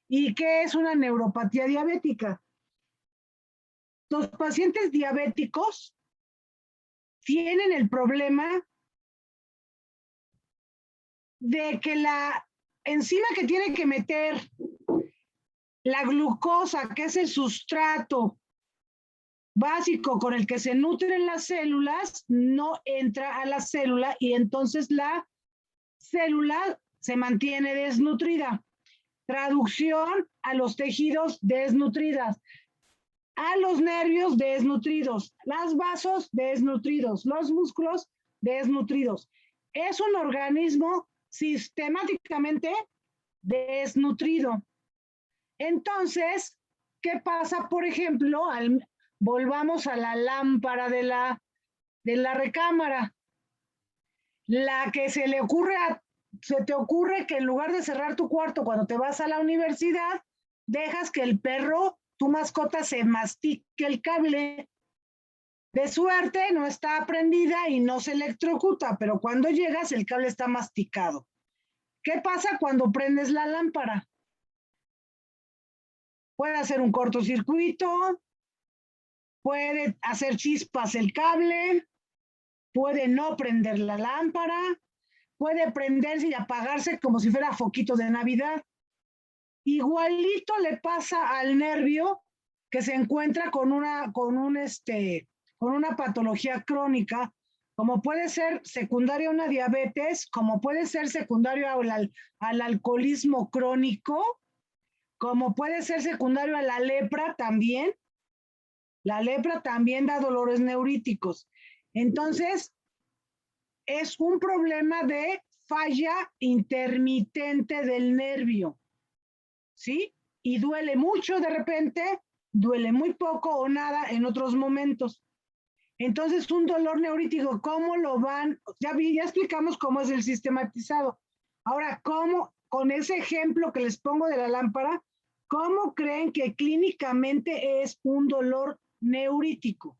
¿Y qué es una neuropatía diabética? Los pacientes diabéticos tienen el problema de que la enzima que tiene que meter la glucosa, que es el sustrato básico con el que se nutren las células, no entra a la célula y entonces la célula se mantiene desnutrida. Traducción a los tejidos desnutridas, a los nervios desnutridos, los vasos desnutridos, los músculos desnutridos. Es un organismo sistemáticamente desnutrido. Entonces, ¿qué pasa, por ejemplo, volvamos a la lámpara de la recámara? La que se te ocurre que en lugar de cerrar tu cuarto cuando te vas a la universidad, dejas que el perro, tu mascota, se mastique el cable. De suerte no está prendida y no se electrocuta, pero cuando llegas el cable está masticado. ¿Qué pasa cuando prendes la lámpara? Puede hacer un cortocircuito, puede hacer chispas el cable, puede no prender la lámpara, puede prenderse y apagarse como si fuera foquito de Navidad. Igualito le pasa al nervio que se encuentra con una patología crónica, como puede ser secundaria a una diabetes, como puede ser secundario al alcoholismo crónico, como puede ser secundario a la lepra también. La lepra también da dolores neuríticos. Entonces, es un problema de falla intermitente del nervio, ¿sí? Y duele mucho de repente, duele muy poco o nada en otros momentos. Entonces, un dolor neurítico, ¿cómo lo van? Ya explicamos cómo es el sistematizado. Ahora, ¿cómo, con ese ejemplo que les pongo de la lámpara, cómo creen que clínicamente es un dolor neurítico?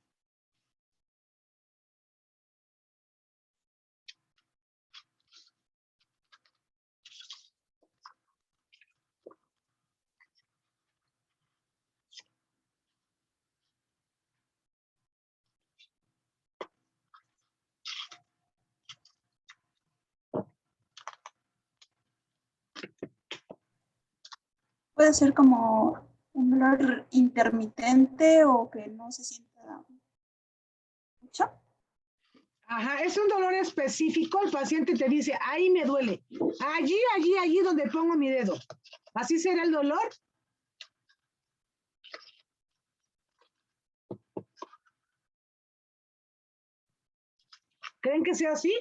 Puede ser como un dolor intermitente o que no se sienta mucho. Ajá, es un dolor específico, el paciente te dice, ahí me duele, allí donde pongo mi dedo. ¿Así será el dolor? ¿Creen que sea así?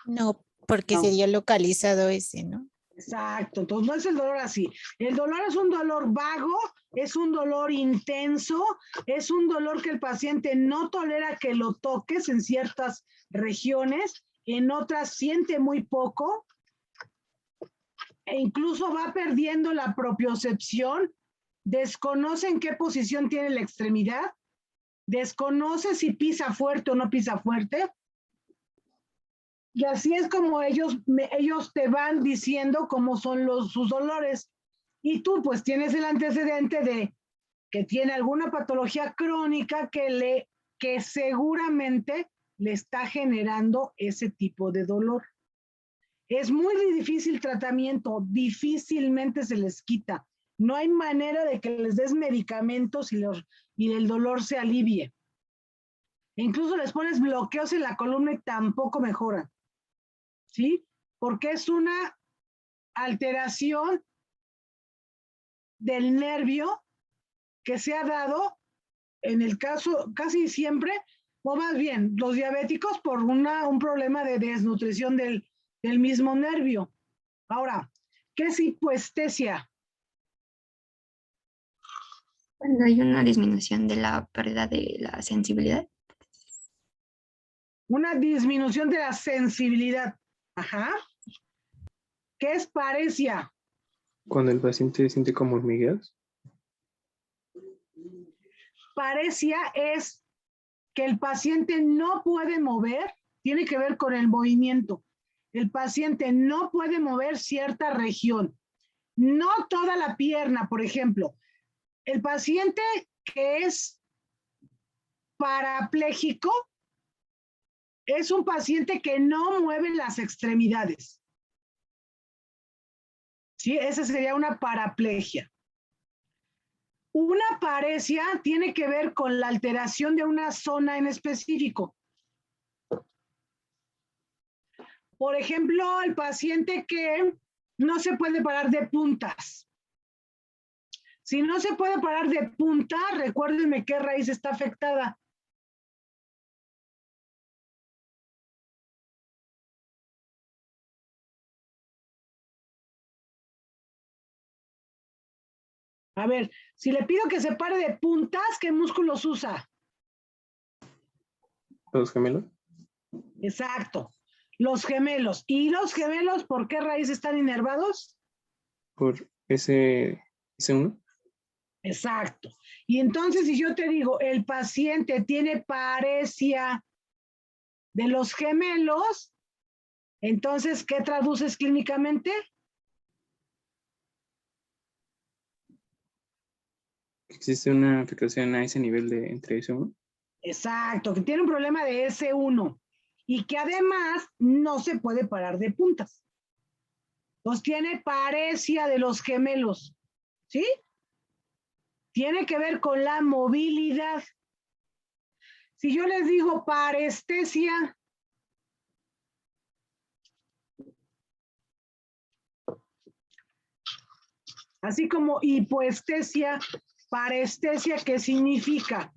No, porque No. sería localizado ese, ¿no? Exacto, entonces no es el dolor así. El dolor es un dolor vago, es un dolor intenso, es un dolor que el paciente no tolera que lo toques en ciertas regiones, en otras siente muy poco, e incluso va perdiendo la propiocepción, desconoce en qué posición tiene la extremidad, desconoce si pisa fuerte o no pisa fuerte. Y así es como ellos te van diciendo cómo son sus dolores. Y tú pues tienes el antecedente de que tiene alguna patología crónica que seguramente le está generando ese tipo de dolor. Es muy difícil tratamiento, difícilmente se les quita. No hay manera de que les des medicamentos y el dolor se alivie. Incluso les pones bloqueos en la columna y tampoco mejoran. ¿Sí? Porque es una alteración del nervio que se ha dado en el caso casi siempre, o más bien los diabéticos por un problema de desnutrición del mismo nervio. Ahora, ¿qué es hipoestesia? Cuando hay una disminución de la pérdida de la sensibilidad. Una disminución de la sensibilidad. Ajá. ¿Qué es paresia? Cuando el paciente siente como hormigueos. Paresia es que el paciente no puede mover, tiene que ver con el movimiento. El paciente no puede mover cierta región, no toda la pierna, por ejemplo. El paciente que es parapléjico es un paciente que no mueve las extremidades. ¿Sí? Esa sería una paraplegia. Una paresia tiene que ver con la alteración de una zona en específico. Por ejemplo, el paciente que no se puede parar de puntas. Si no se puede parar de punta, recuérdenme qué raíz está afectada. A ver, si le pido que se pare de puntas, ¿qué músculos usa? Los gemelos. Exacto, los gemelos. ¿Y los gemelos por qué raíz están inervados? Por ese uno. Exacto. Y entonces, si yo te digo, el paciente tiene paresia de los gemelos, entonces, ¿qué traduces clínicamente? ¿Existe una afectación a ese nivel de entre ese uno? Exacto, que tiene un problema de S1 y que además no se puede parar de puntas. Entonces tiene paresia de los gemelos, ¿sí? Tiene que ver con la movilidad. Si yo les digo parestesia, así como hipoestesia, parestesia, ¿qué significa?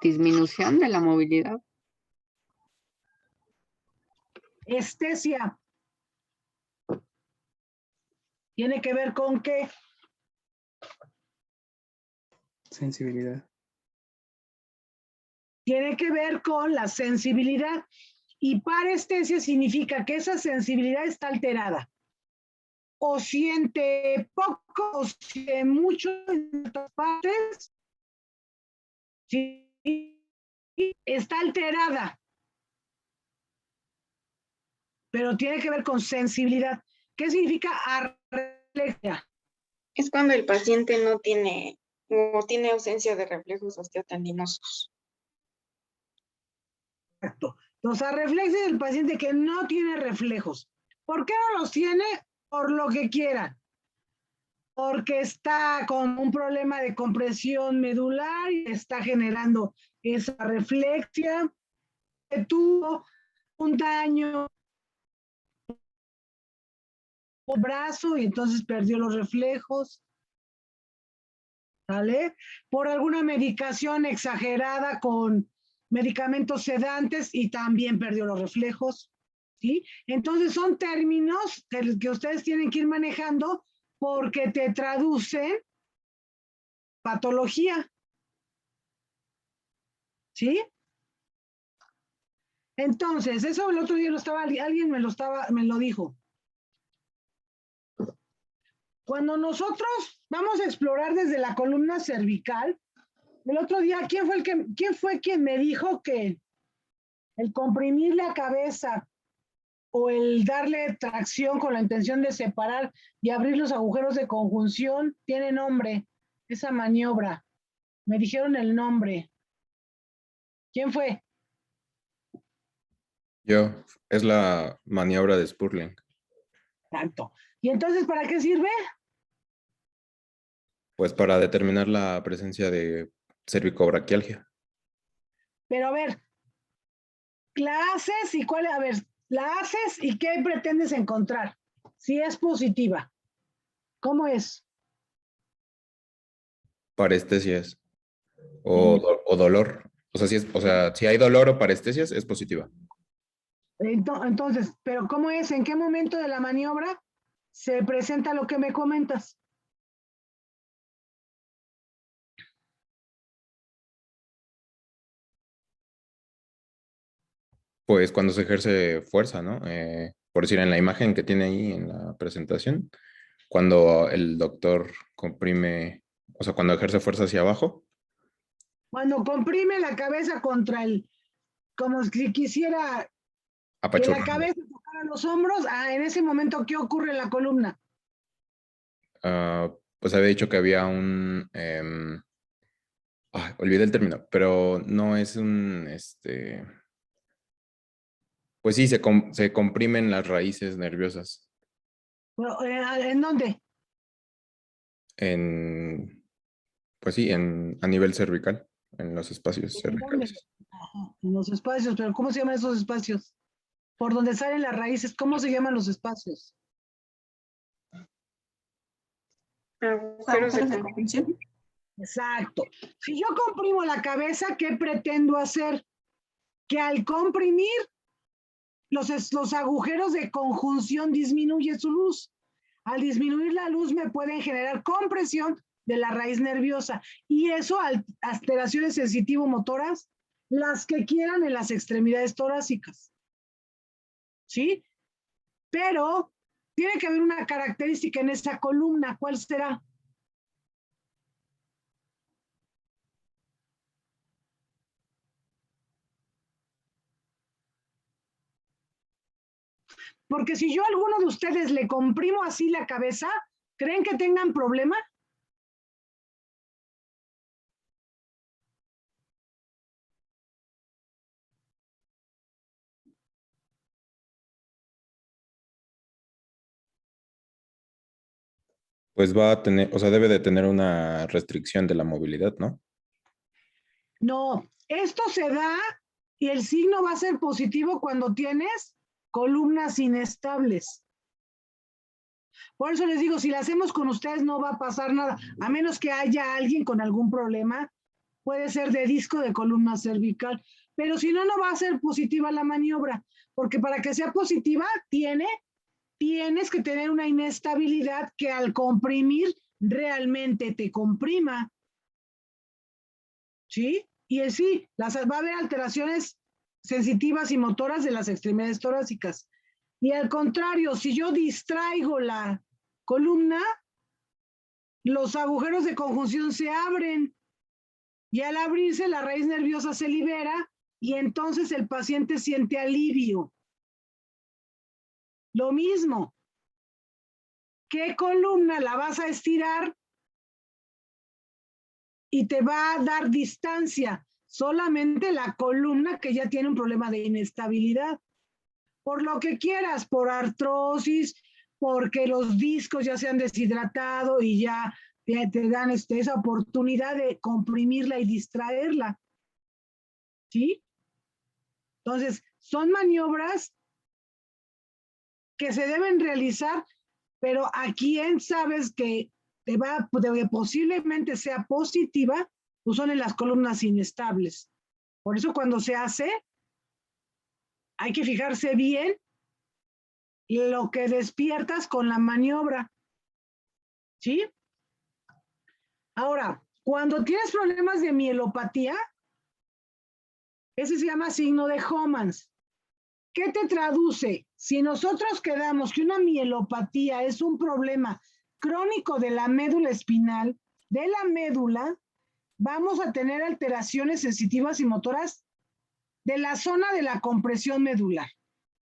Disminución de la movilidad. Estesia. ¿Tiene que ver con qué? Sensibilidad. Tiene que ver con la sensibilidad. Y parestesia significa que esa sensibilidad está alterada. O siente poco, o siente mucho en otras partes. Sí, está alterada. Pero tiene que ver con sensibilidad. ¿Qué significa arreflexia? Es cuando el paciente no tiene o tiene ausencia de reflejos osteotendinosos. Exacto. Los arreflexia del paciente que no tiene reflejos. ¿Por qué no los tiene? Por lo que quiera. Porque está con un problema de compresión medular y está generando esa reflexia. Que tuvo un daño en el brazo y entonces perdió los reflejos. ¿Vale? Por alguna medicación exagerada con medicamentos sedantes y también perdió los reflejos. ¿Sí? Entonces son términos que ustedes tienen que ir manejando porque te traducen patología. ¿Sí? Entonces, eso el otro día alguien me lo dijo. Cuando nosotros vamos a explorar desde la columna cervical, el otro día, ¿quién fue quien me dijo que El comprimir la cabeza o el darle tracción con la intención de separar y abrir los agujeros de conjunción tiene nombre, esa maniobra. Me dijeron el nombre. ¿Quién fue? Yo, es la maniobra de Spurling. Exacto. ¿Y entonces para qué sirve? Pues para determinar la presencia de cervicobraquialgia. Pero a ver, la haces y cuál, a ver, la haces y qué pretendes encontrar. Si es positiva, ¿cómo es? Parestesias o dolor. O sea, si hay dolor o parestesias, es positiva. Entonces, pero ¿cómo es? ¿En qué momento de la maniobra se presenta lo que me comentas? Pues cuando se ejerce fuerza, ¿no? Por decir, en la imagen que tiene ahí en la presentación, cuando el doctor comprime, o sea, cuando ejerce fuerza hacia abajo. Cuando comprime la cabeza contra el, como si quisiera que la Apachurrando. cabeza tocara los hombros, en ese momento, ¿qué ocurre en la columna? Pues había dicho que había un... olvidé el término, pero no es un... Pues sí, se comprimen las raíces nerviosas Bueno, ¿en dónde? pues sí, a nivel cervical, en los espacios ¿En dónde? cervicales. Ajá, en los espacios, pero ¿cómo se llaman esos espacios? Por donde salen las raíces, ¿cómo se llaman los espacios? Agujeros de Agujeros de conjunción. conjunción. Exacto. Si yo comprimo la cabeza, ¿qué pretendo hacer? Que al comprimir los agujeros de conjunción disminuye su luz. Al disminuir la luz me pueden generar compresión de la raíz nerviosa y eso alteraciones sensitivo-motoras, las que quieran en las extremidades torácicas. ¿Sí? Pero tiene que haber una característica en esa columna. ¿Cuál será? Porque si yo a alguno de ustedes le comprimo así la cabeza, ¿creen que tengan problema? Pues va a tener, o sea, debe de tener una restricción de la movilidad, ¿no? No, esto se da y el signo va a ser positivo cuando tienes columnas inestables. Por eso les digo, si la hacemos con ustedes no va a pasar nada, a menos que haya alguien con algún problema, puede ser de disco de columna cervical, pero si no, no va a ser positiva la maniobra, porque para que sea positiva tienes que tener una inestabilidad que al comprimir realmente te comprima. ¿Sí? Y sí, va a haber alteraciones sensitivas y motoras de las extremidades torácicas. Y al contrario, si yo distraigo la columna, los agujeros de conjunción se abren y al abrirse la raíz nerviosa se libera y entonces el paciente siente alivio. Lo mismo. ¿Qué columna la vas a estirar y te va a dar distancia? Solamente la columna que ya tiene un problema de inestabilidad. Por lo que quieras, por artrosis, porque los discos ya se han deshidratado y ya te dan esa oportunidad de comprimirla y distraerla. ¿Sí? Entonces, son maniobras que se deben realizar, pero a quien sabes que posiblemente sea positiva, pues son en las columnas inestables. Por eso cuando se hace, hay que fijarse bien lo que despiertas con la maniobra. ¿Sí? Ahora, cuando tienes problemas de mielopatía, ese se llama signo de Homans. ¿Qué te traduce? Si nosotros quedamos que una mielopatía es un problema crónico de la médula espinal, de la médula, vamos a tener alteraciones sensitivas y motoras de la zona de la compresión medular.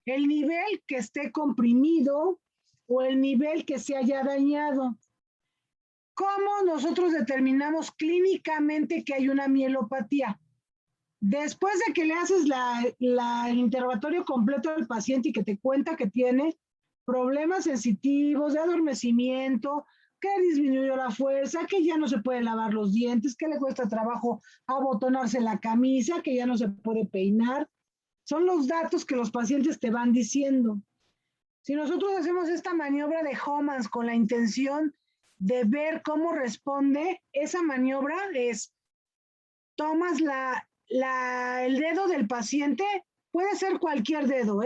El nivel que esté comprimido o el nivel que se haya dañado. ¿Cómo nosotros determinamos clínicamente que hay una mielopatía? Después de que le haces el interrogatorio completo al paciente y que te cuenta que tiene problemas sensitivos, de adormecimiento, que disminuyó la fuerza, que ya no se puede lavar los dientes, que le cuesta trabajo abotonarse la camisa, que ya no se puede peinar. Son los datos que los pacientes te van diciendo. Si nosotros hacemos esta maniobra de Homans con la intención de ver cómo responde, esa maniobra es, tomas el dedo del paciente, puede ser cualquier dedo,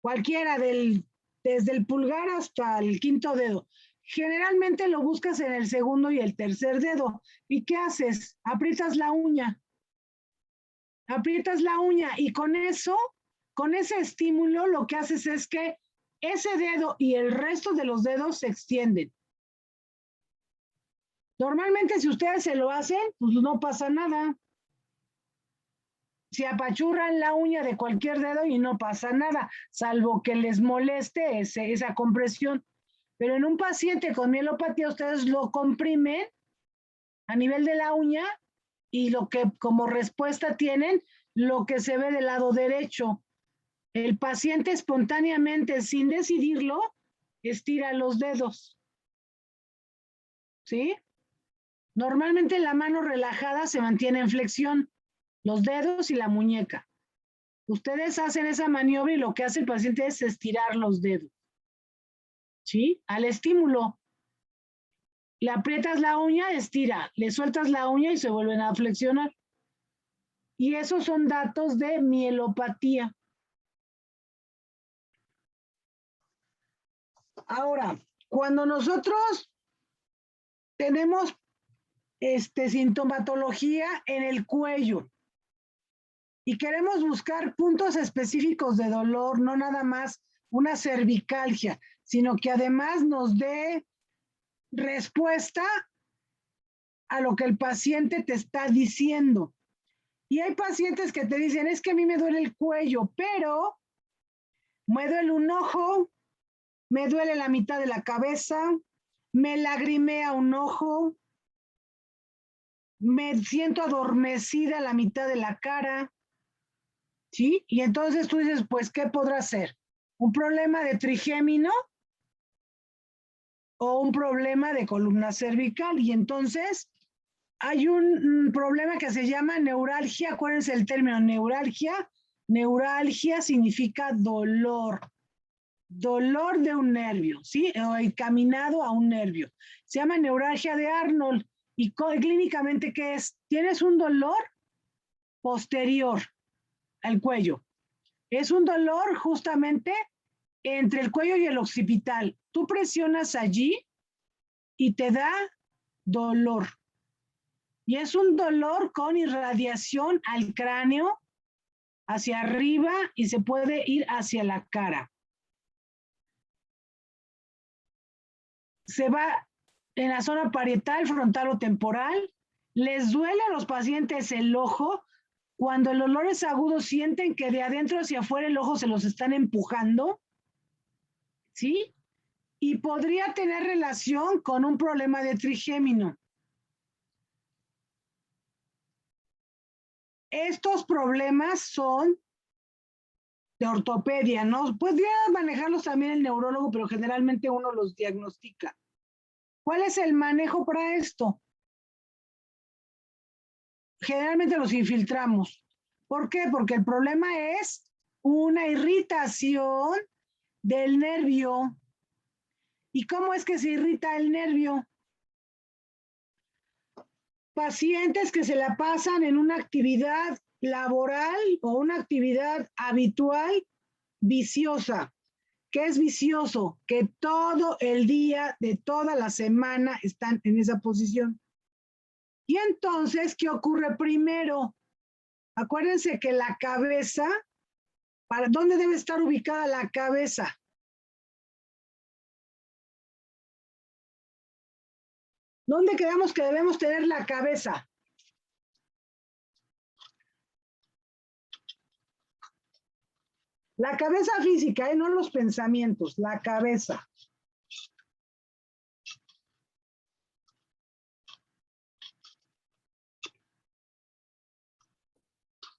cualquiera, desde el pulgar hasta el quinto dedo. Generalmente lo buscas en el segundo y el tercer dedo. ¿Y qué haces? Aprietas la uña. Aprietas la uña y con eso, con ese estímulo, lo que haces es que ese dedo y el resto de los dedos se extienden. Normalmente si ustedes se lo hacen, pues no pasa nada. Se apachurran la uña de cualquier dedo y no pasa nada, salvo que les moleste esa compresión. Pero en un paciente con mielopatía, ustedes lo comprimen a nivel de la uña y lo que como respuesta tienen, lo que se ve del lado derecho. El paciente espontáneamente, sin decidirlo, estira los dedos. ¿Sí? Normalmente la mano relajada se mantiene en flexión, los dedos y la muñeca. Ustedes hacen esa maniobra y lo que hace el paciente es estirar los dedos. ¿Sí? Al estímulo. Le aprietas la uña, estira. Le sueltas la uña y se vuelven a flexionar. Y esos son datos de mielopatía. Ahora, cuando nosotros tenemos sintomatología en el cuello y queremos buscar puntos específicos de dolor, no nada más una cervicalgia, sino que además nos dé respuesta a lo que el paciente te está diciendo. Y hay pacientes que te dicen, es que a mí me duele el cuello, pero me duele un ojo, me duele la mitad de la cabeza, me lagrimea un ojo, me siento adormecida la mitad de la cara, ¿sí? Y entonces tú dices, pues, ¿qué podrá ser? ¿Un problema de trigémino o un problema de columna cervical? Y entonces hay un problema que se llama neuralgia. Acuérdense el término neuralgia. Neuralgia significa dolor. Dolor de un nervio, ¿sí? O encaminado a un nervio. Se llama neuralgia de Arnold. ¿Y clínicamente qué es? Tienes un dolor posterior al cuello. Es un dolor justamente entre el cuello y el occipital. Tú presionas allí y te da dolor. Y es un dolor con irradiación al cráneo, hacia arriba y se puede ir hacia la cara. Se va en la zona parietal, frontal o temporal. Les duele a los pacientes el ojo. Cuando el dolor es agudo, sienten que de adentro hacia afuera el ojo se los están empujando. ¿Sí? Y podría tener relación con un problema de trigémino. Estos problemas son de ortopedia, ¿no? Podría manejarlos también el neurólogo, pero generalmente uno los diagnostica. ¿Cuál es el manejo para esto? Generalmente los infiltramos. ¿Por qué? Porque el problema es una irritación del nervio. ¿Y cómo es que se irrita el nervio? Pacientes que se la pasan en una actividad laboral o una actividad habitual viciosa. ¿Qué es vicioso? Que todo el día de toda la semana están en esa posición. Y entonces, ¿qué ocurre primero? Acuérdense que la cabeza, ¿para dónde debe estar ubicada la cabeza? ¿Dónde quedamos que debemos tener la cabeza? La cabeza física, no los pensamientos, la cabeza.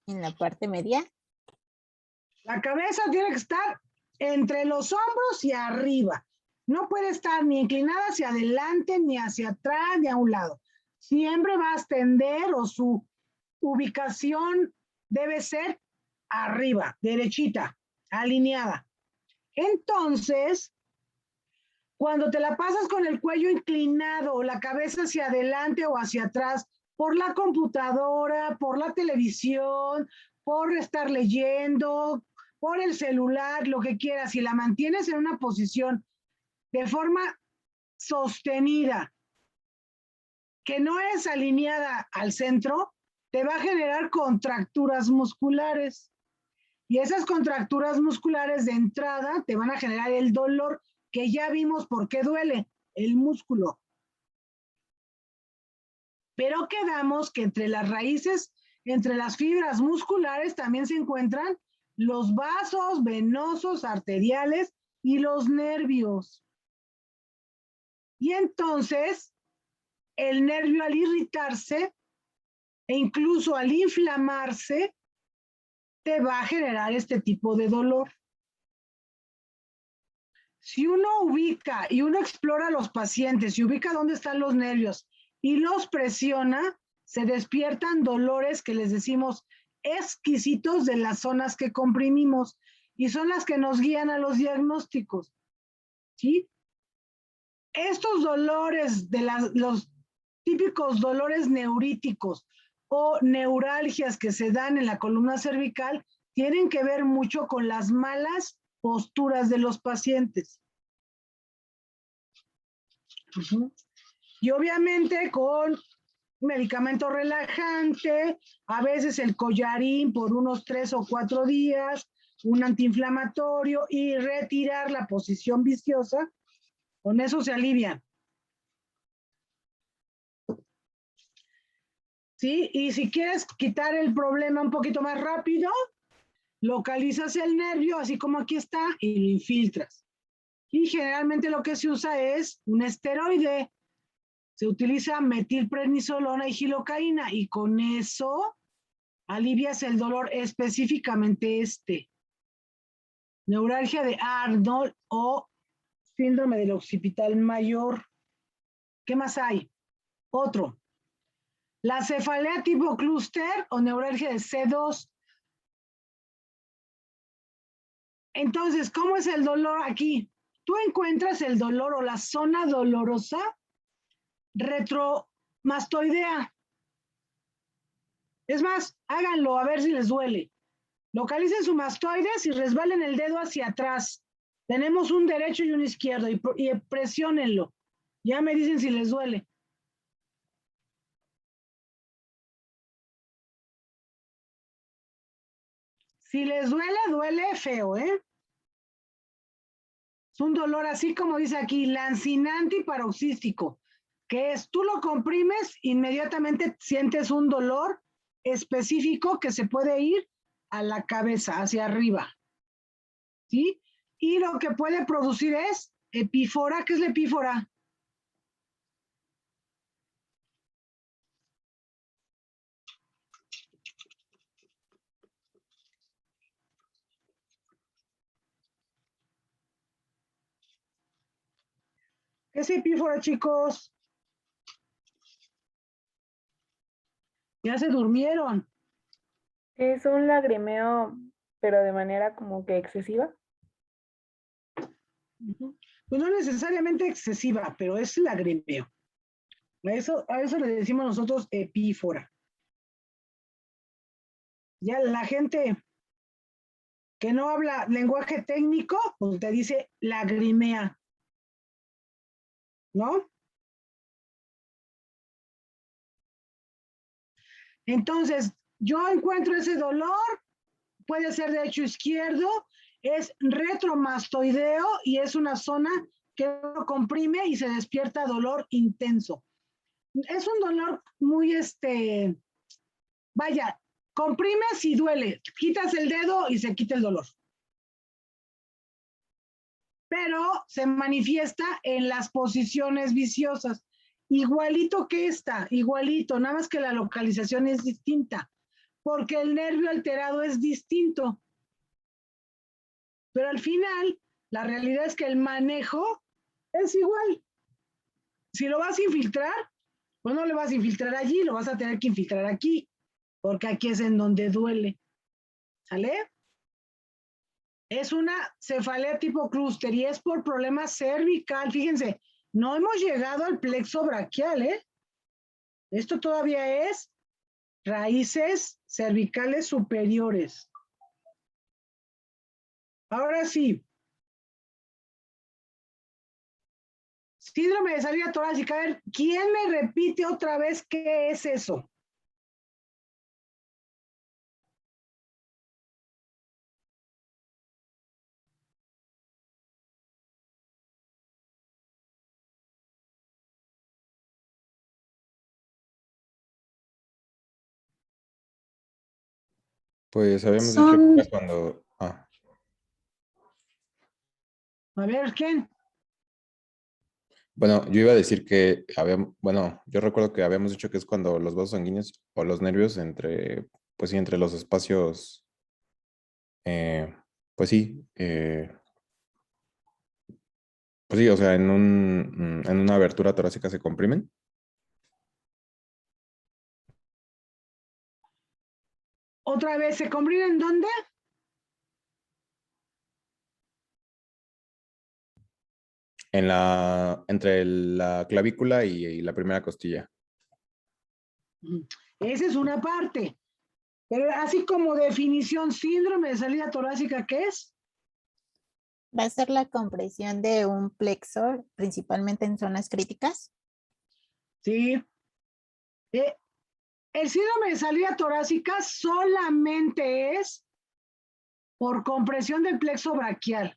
En la parte media. La cabeza tiene que estar entre los hombros y arriba. No puede estar ni inclinada hacia adelante, ni hacia atrás, ni a un lado. Siempre va a extender o su ubicación debe ser arriba, derechita, alineada. Entonces, cuando te la pasas con el cuello inclinado o la cabeza hacia adelante o hacia atrás, por la computadora, por la televisión, por estar leyendo, por el celular, lo que quieras, si la mantienes en una posición de forma sostenida, que no es alineada al centro, te va a generar contracturas musculares. Y esas contracturas musculares de entrada te van a generar el dolor que ya vimos por qué duele, el músculo. Pero quedamos que entre las raíces, entre las fibras musculares también se encuentran los vasos venosos arteriales y los nervios. Y entonces, el nervio al irritarse e incluso al inflamarse, te va a generar este tipo de dolor. Si uno ubica y uno explora a los pacientes y ubica dónde están los nervios y los presiona, se despiertan dolores que les decimos exquisitos de las zonas que comprimimos y son las que nos guían a los diagnósticos. ¿Sí? Estos dolores de los típicos dolores neuríticos o neuralgias que se dan en la columna cervical tienen que ver mucho con las malas posturas de los pacientes. Y obviamente con medicamento relajante, a veces el collarín por unos 3 o 4 días, un antiinflamatorio y retirar la posición viciosa, con eso se alivian. ¿Sí? Y si quieres quitar el problema un poquito más rápido, localizas el nervio, así como aquí está, y lo infiltras. Y generalmente lo que se usa es un esteroide. Se utiliza metilprednisolona y gilocaína, y con eso alivias el dolor, específicamente neuralgia de Arnold o síndrome del occipital mayor. ¿Qué más hay? Otro. La cefalea tipo clúster o neuralgia de C2. Entonces, ¿cómo es el dolor aquí? Tú encuentras el dolor o la zona dolorosa retromastoidea. Es más, háganlo a ver si les duele. Localicen su mastoides y resbalen el dedo hacia atrás. Tenemos un derecho y un izquierdo y presiónenlo. Ya me dicen si les duele. Si les duele, duele feo, ¿eh? Es un dolor así como dice aquí, lancinante y paroxístico, que es, tú lo comprimes, inmediatamente sientes un dolor específico que se puede ir a la cabeza, hacia arriba, ¿sí? Y lo que puede producir es epífora. ¿Qué es la epífora? ¿Qué es epífora, chicos? Ya se durmieron. Es un lagrimeo, pero de manera como que excesiva. Pues no necesariamente excesiva, pero es lagrimeo. A eso le decimos nosotros epífora. Ya la gente que no habla lenguaje técnico, pues te dice lagrimea, ¿no? Entonces, yo encuentro ese dolor, puede ser de hecho izquierdo, es retromastoideo y es una zona que lo comprime y se despierta dolor intenso. Es un dolor muy, vaya, comprimes y duele, quitas el dedo y se quita el dolor. pero se manifiesta en las posiciones viciosas. Igualito que esta, igualito, nada más que la localización es distinta, porque el nervio alterado es distinto. Pero al final, la realidad es que el manejo es igual. Si lo vas a infiltrar, pues no lo vas a infiltrar allí, lo vas a tener que infiltrar aquí, porque aquí es en donde duele. ¿Sale? Es una cefalea tipo clúster y es por problema cervical. Fíjense, no hemos llegado al plexo braquial, ¿eh? Esto todavía es raíces cervicales superiores. Ahora sí. Síndrome de salida torácica. A ver, ¿quién me repite otra vez qué es eso? Pues habíamos dicho que Son, era cuando... Ah, A ver, ¿quién? bueno, yo iba a decir que bueno, yo recuerdo que habíamos dicho que es cuando los vasos sanguíneos o los nervios entre, pues sí, entre los espacios, pues sí, pues sí, o sea, en una abertura torácica se comprimen. Otra vez, ¿se comprimen en dónde? Entre la clavícula y la primera costilla. Esa es una parte. Pero así como definición, síndrome de salida torácica, ¿qué es? Va a ser la compresión de un plexo, principalmente en zonas críticas. Sí. El síndrome de salida torácica solamente es por compresión del plexo braquial.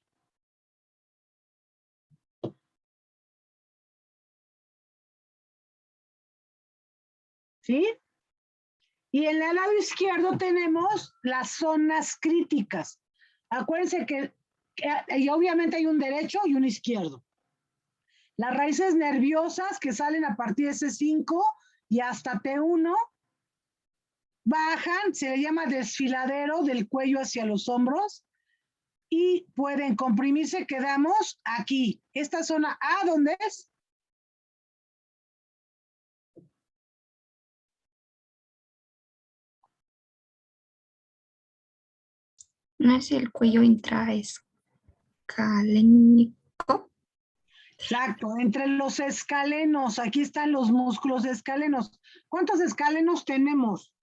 ¿Sí? Y en el lado izquierdo tenemos las zonas críticas. Acuérdense que y obviamente hay un derecho y un izquierdo. Las raíces nerviosas que salen a partir de C5 y hasta T1 bajan, se le llama desfiladero del cuello hacia los hombros y pueden comprimirse. Quedamos aquí. Esta zona A, ¿dónde es? ¿No es el cuello intraescalénico? Exacto, entre los escalenos, aquí están los músculos escalenos. ¿Cuántos escalenos tenemos?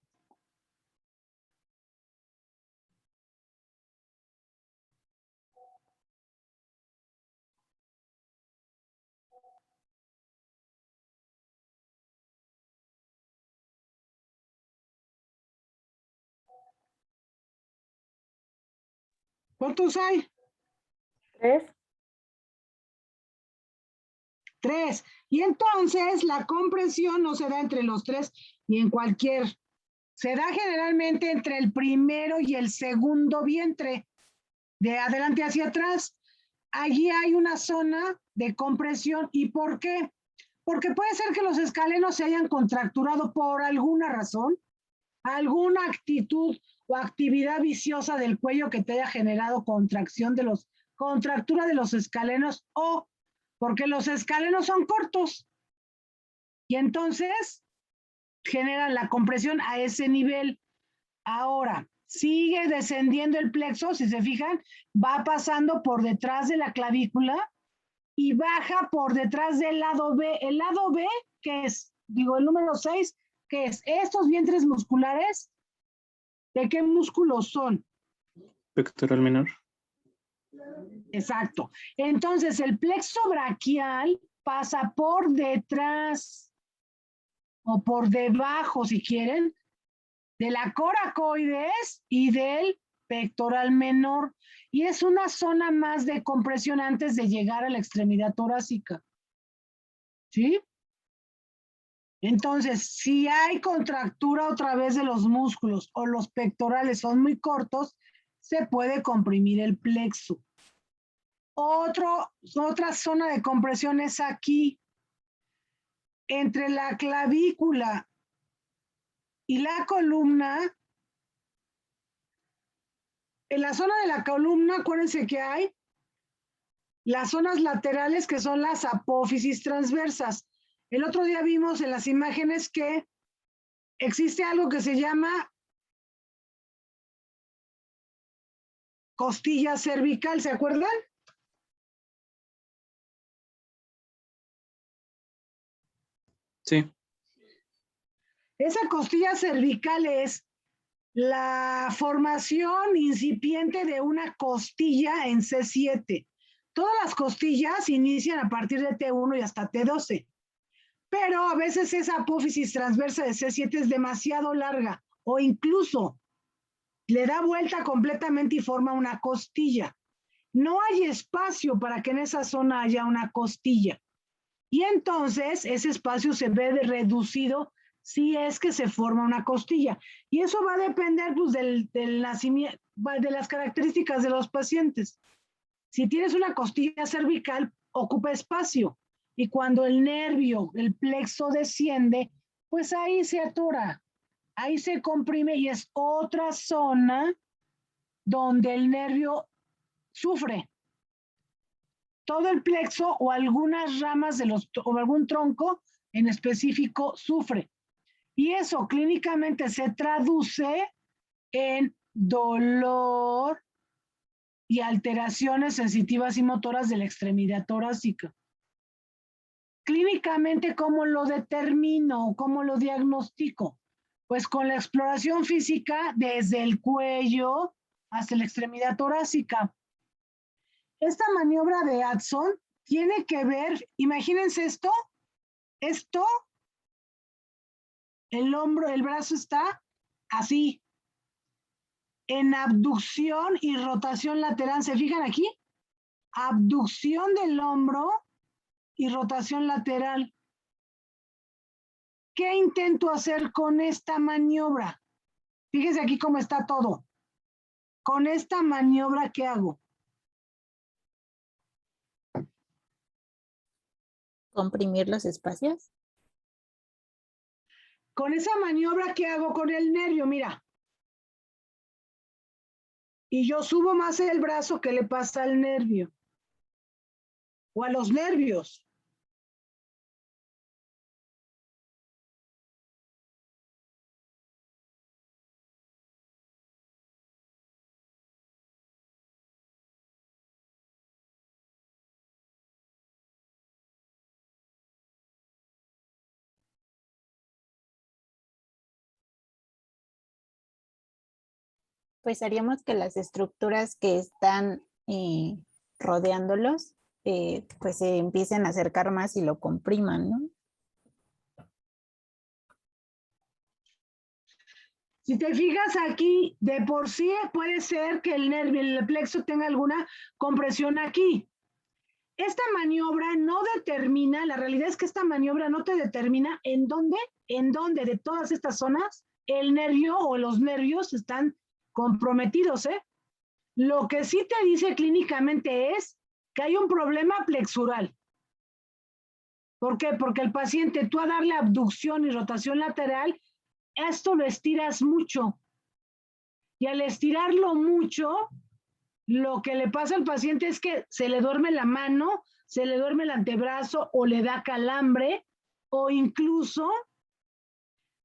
¿Cuántos hay? 3. 3. Y entonces la compresión no se da entre los 3 y en cualquier. Se da generalmente entre el primero y el segundo vientre, de adelante hacia atrás. Allí hay una zona de compresión. ¿Y por qué? Porque puede ser que los escalenos se hayan contracturado por alguna razón, alguna actitud o actividad viciosa del cuello que te haya generado contractura de los escalenos, o porque los escalenos son cortos y entonces generan la compresión a ese nivel. Ahora, sigue descendiendo el plexo, si se fijan, va pasando por detrás de la clavícula y baja por detrás del lado B. El lado B, que es, digo, el número 6, que es estos vientres musculares, ¿de qué músculos son? Pectoral menor. Exacto. Entonces, el plexo braquial pasa por detrás o por debajo, si quieren, de la coracoides y del pectoral menor. Y es una zona más de compresión antes de llegar a la extremidad torácica. ¿Sí? Entonces, si hay contractura otra vez de los músculos o los pectorales son muy cortos, se puede comprimir el plexo. Otra zona de compresión es aquí, entre la clavícula y la columna. En la zona de la columna, acuérdense que hay las zonas laterales que son las apófisis transversas. El otro día vimos en las imágenes que existe algo que se llama costilla cervical, ¿se acuerdan? Sí. Esa costilla cervical es la formación incipiente de una costilla en C7. Todas las costillas inician a partir de T1 y hasta T12. Pero a veces esa apófisis transversa de C7 es demasiado larga o incluso le da vuelta completamente y forma una costilla. No hay espacio para que en esa zona haya una costilla. Y entonces ese espacio se ve reducido si es que se forma una costilla. Y eso va a depender pues, del nacimiento, de las características de los pacientes. Si tienes una costilla cervical, ocupa espacio. Y cuando el nervio, el plexo desciende, pues ahí se atora, ahí se comprime y es otra zona donde el nervio sufre. Todo el plexo o algunas ramas o algún tronco en específico sufre. Y eso clínicamente se traduce en dolor y alteraciones sensitivas y motoras de la extremidad torácica. Clínicamente, ¿cómo lo determino? ¿Cómo lo diagnostico? Pues con la exploración física desde el cuello hasta la extremidad torácica. Esta maniobra de Addison tiene que ver, imagínense esto, el hombro, el brazo está así, en abducción y rotación lateral. ¿Se fijan aquí? Abducción del hombro y rotación lateral. ¿Qué intento hacer con esta maniobra? Fíjense aquí cómo está todo. Con esta maniobra, ¿qué hago? ¿Comprimir los espacios? Con esa maniobra, ¿qué hago con el nervio? Mira. Y yo subo más el brazo, ¿qué le pasa al nervio? O a los nervios. Pues haríamos que las estructuras que están rodeándolos, pues se empiecen a acercar más y lo compriman, ¿no? Si te fijas aquí, de por sí puede ser que el nervio, el plexo tenga alguna compresión aquí. Esta maniobra no determina, la realidad es que esta maniobra no te determina en dónde de todas estas zonas el nervio o los nervios están comprometidos, ¿eh? Lo que sí te dice clínicamente es que hay un problema plexural. ¿Por qué? Porque el paciente, tú a darle abducción y rotación lateral, esto lo estiras mucho. Y al estirarlo mucho, lo que le pasa al paciente es que se le duerme la mano, se le duerme el antebrazo o le da calambre o incluso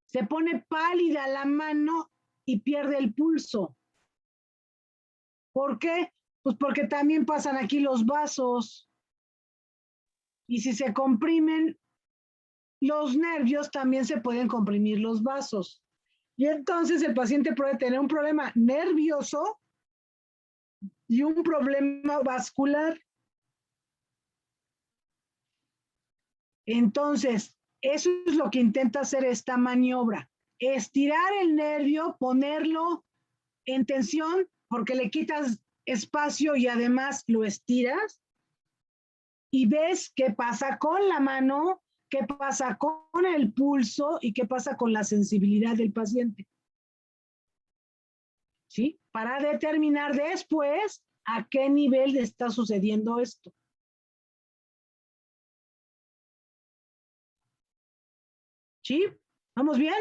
se pone pálida la mano y pierde el pulso. ¿Por qué? Pues porque también pasan aquí los vasos. Y si se comprimen los nervios, también se pueden comprimir los vasos. Y entonces el paciente puede tener un problema nervioso y un problema vascular. Entonces, eso es lo que intenta hacer esta maniobra. Estirar el nervio, ponerlo en tensión, porque le quitas espacio y además lo estiras. Y ves qué pasa con la mano, qué pasa con el pulso y qué pasa con la sensibilidad del paciente. ¿Sí? Para determinar después a qué nivel está sucediendo esto. ¿Sí? ¿Vamos bien?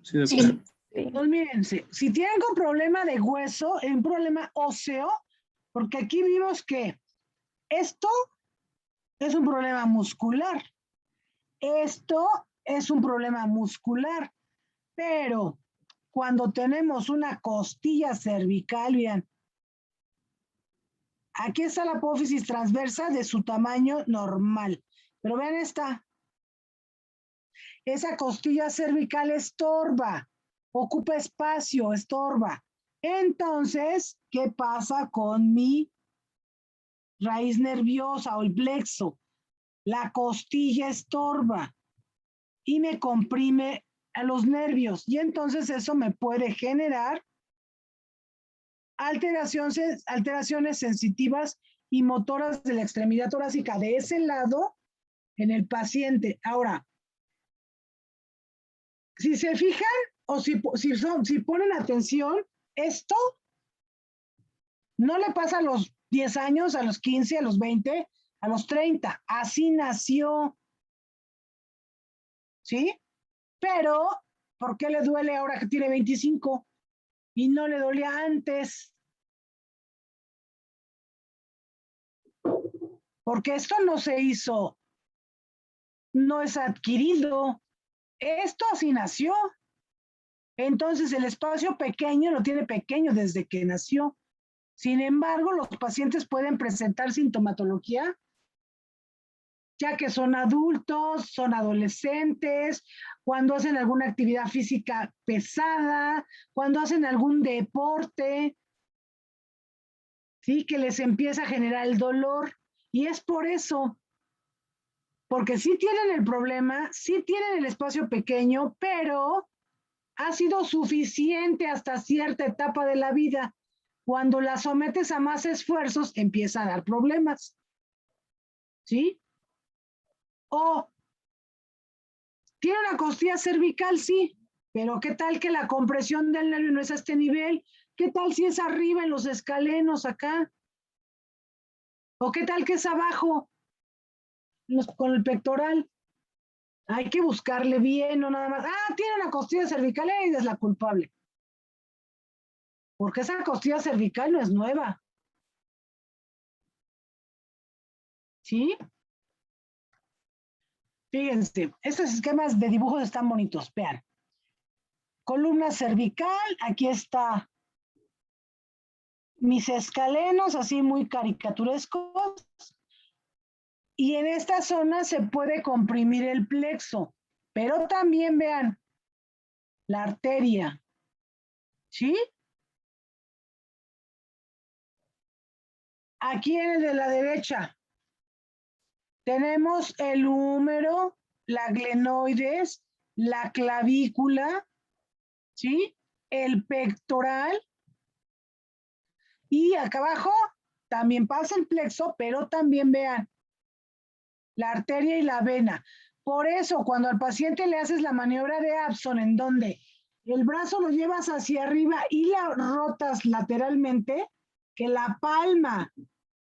Sí, doctora. Sí. Pues miren, si tienen un problema de hueso, un problema óseo, porque aquí vimos que esto es un problema muscular, esto es un problema muscular, pero cuando tenemos una costilla cervical, vean, aquí está la apófisis transversa de su tamaño normal, pero vean esa costilla cervical estorba, ocupa espacio, estorba. Entonces, ¿qué pasa con mi raíz nerviosa o el plexo? La costilla estorba y me comprime a los nervios y entonces eso me puede generar alteraciones sensitivas y motoras de la extremidad torácica de ese lado en el paciente. Ahora, si se fijan o si ponen atención, esto no le pasa a los 10 años, a los 15, a los 20, a los 30. Así nació. ¿Sí? Pero, ¿por qué le duele ahora que tiene 25 y no le dolía antes? Porque esto no se hizo, no es adquirido. Esto así nació. Entonces el espacio pequeño lo tiene pequeño desde que nació. Sin embargo, los pacientes pueden presentar sintomatología ya que son adultos, son adolescentes, cuando hacen alguna actividad física pesada, cuando hacen algún deporte, ¿sí? Que les empieza a generar el dolor. Y es por eso, porque sí tienen el problema, sí tienen el espacio pequeño, pero ha sido suficiente hasta cierta etapa de la vida. Cuando la sometes a más esfuerzos, empieza a dar problemas. ¿Sí? O tiene una costilla cervical, sí, pero ¿qué tal que la compresión del nervio no es a este nivel? ¿Qué tal si es arriba en los escalenos acá? ¿O qué tal que es abajo con el pectoral? Hay que buscarle bien, no nada más. Ah, tiene una costilla cervical, ella es la culpable. Porque esa costilla cervical no es nueva. ¿Sí? Fíjense, estos esquemas de dibujos están bonitos, vean. Columna cervical, aquí está mis escalenos, así muy caricaturescos. Y en esta zona se puede comprimir el plexo, pero también vean la arteria, ¿sí? Aquí en el de la derecha tenemos el húmero, la glenoides, la clavícula, ¿sí? El pectoral. Y acá abajo también pasa el plexo, pero también vean la arteria y la vena. Por eso, cuando al paciente le haces la maniobra de Abson, en donde el brazo lo llevas hacia arriba y la rotas lateralmente, que la palma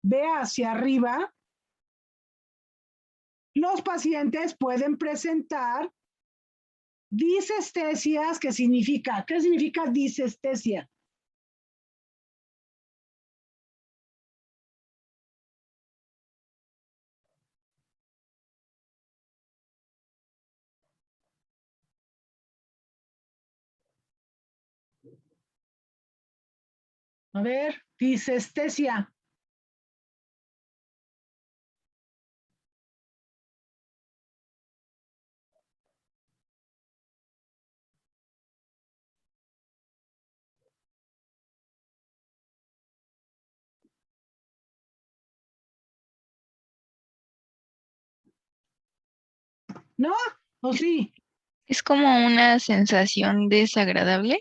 vea hacia arriba, los pacientes pueden presentar disestesias, ¿qué significa disestesia? A ver, disestesia. ¿No? ¿O sí? Es como una sensación desagradable.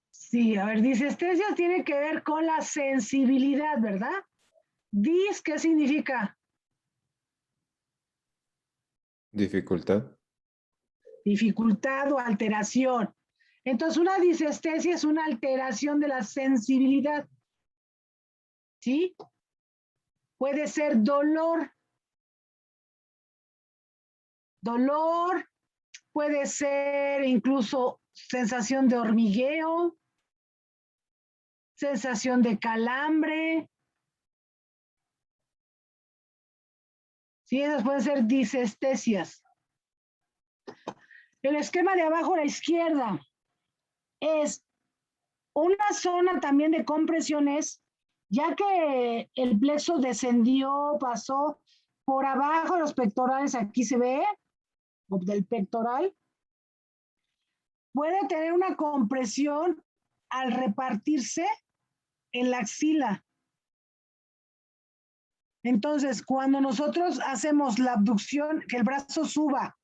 Sí, a ver, disestesia tiene que ver con la sensibilidad, ¿verdad? ¿qué significa? Dificultad. Dificultad o alteración. Entonces, una disestesia es una alteración de la sensibilidad. ¿Sí? Puede ser dolor. Dolor, puede ser incluso sensación de hormigueo, sensación de calambre. Sí, esas pueden ser disestesias. El esquema de abajo a la izquierda es una zona también de compresiones, ya que el plexo descendió, pasó por abajo de los pectorales, aquí se ve, del pectoral, puede tener una compresión al repartirse en la axila. Entonces, cuando nosotros hacemos la abducción, que el brazo suba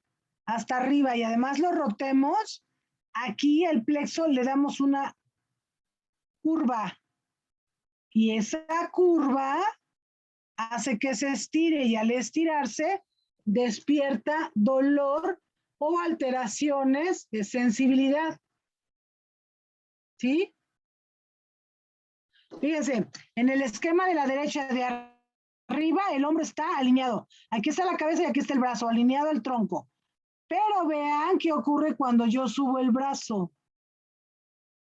hasta arriba y además lo rotemos, aquí el plexo le damos una curva. Y esa curva hace que se estire y al estirarse despierta dolor o alteraciones de sensibilidad. ¿Sí? Fíjense, en el esquema de la derecha de arriba el hombro está alineado. Aquí está la cabeza y aquí está el brazo, alineado al tronco. Pero vean qué ocurre cuando yo subo el brazo.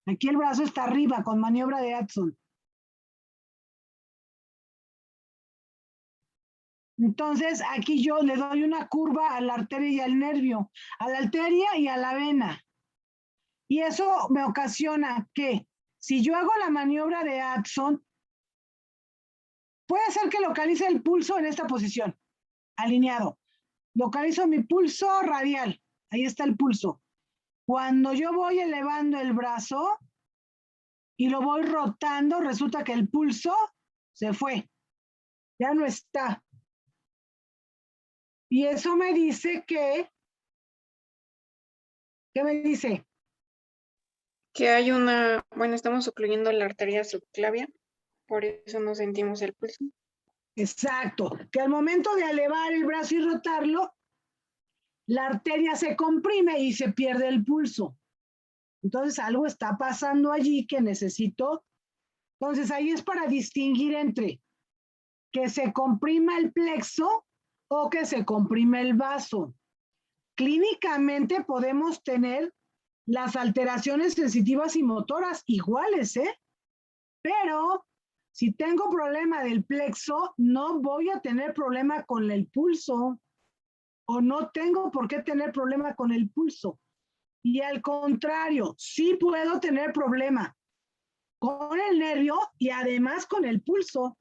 Aquí el brazo está arriba con maniobra de Adson. Entonces, aquí yo le doy una curva a la arteria y al nervio, a la arteria y a la vena. Y eso me ocasiona que, si yo hago la maniobra de Adson, puede ser que localice el pulso en esta posición, alineado. Localizo mi pulso radial, ahí está el pulso. Cuando yo voy elevando el brazo y lo voy rotando, resulta que el pulso se fue, ya no está. Y eso me dice que, ¿qué me dice? Que hay una, bueno, estamos ocluyendo la arteria subclavia, por eso no sentimos el pulso. Exacto, que al momento de elevar el brazo y rotarlo, la arteria se comprime y se pierde el pulso. Entonces algo está pasando allí que necesito. Entonces ahí es para distinguir entre que se comprima el plexo o que se comprime el vaso. Clínicamente podemos tener las alteraciones sensitivas y motoras iguales, ¿eh? Pero si tengo problema del plexo, no voy a tener problema con el pulso, o no tengo por qué tener problema con el pulso. Y al contrario, sí puedo tener problema con el nervio y además con el pulso.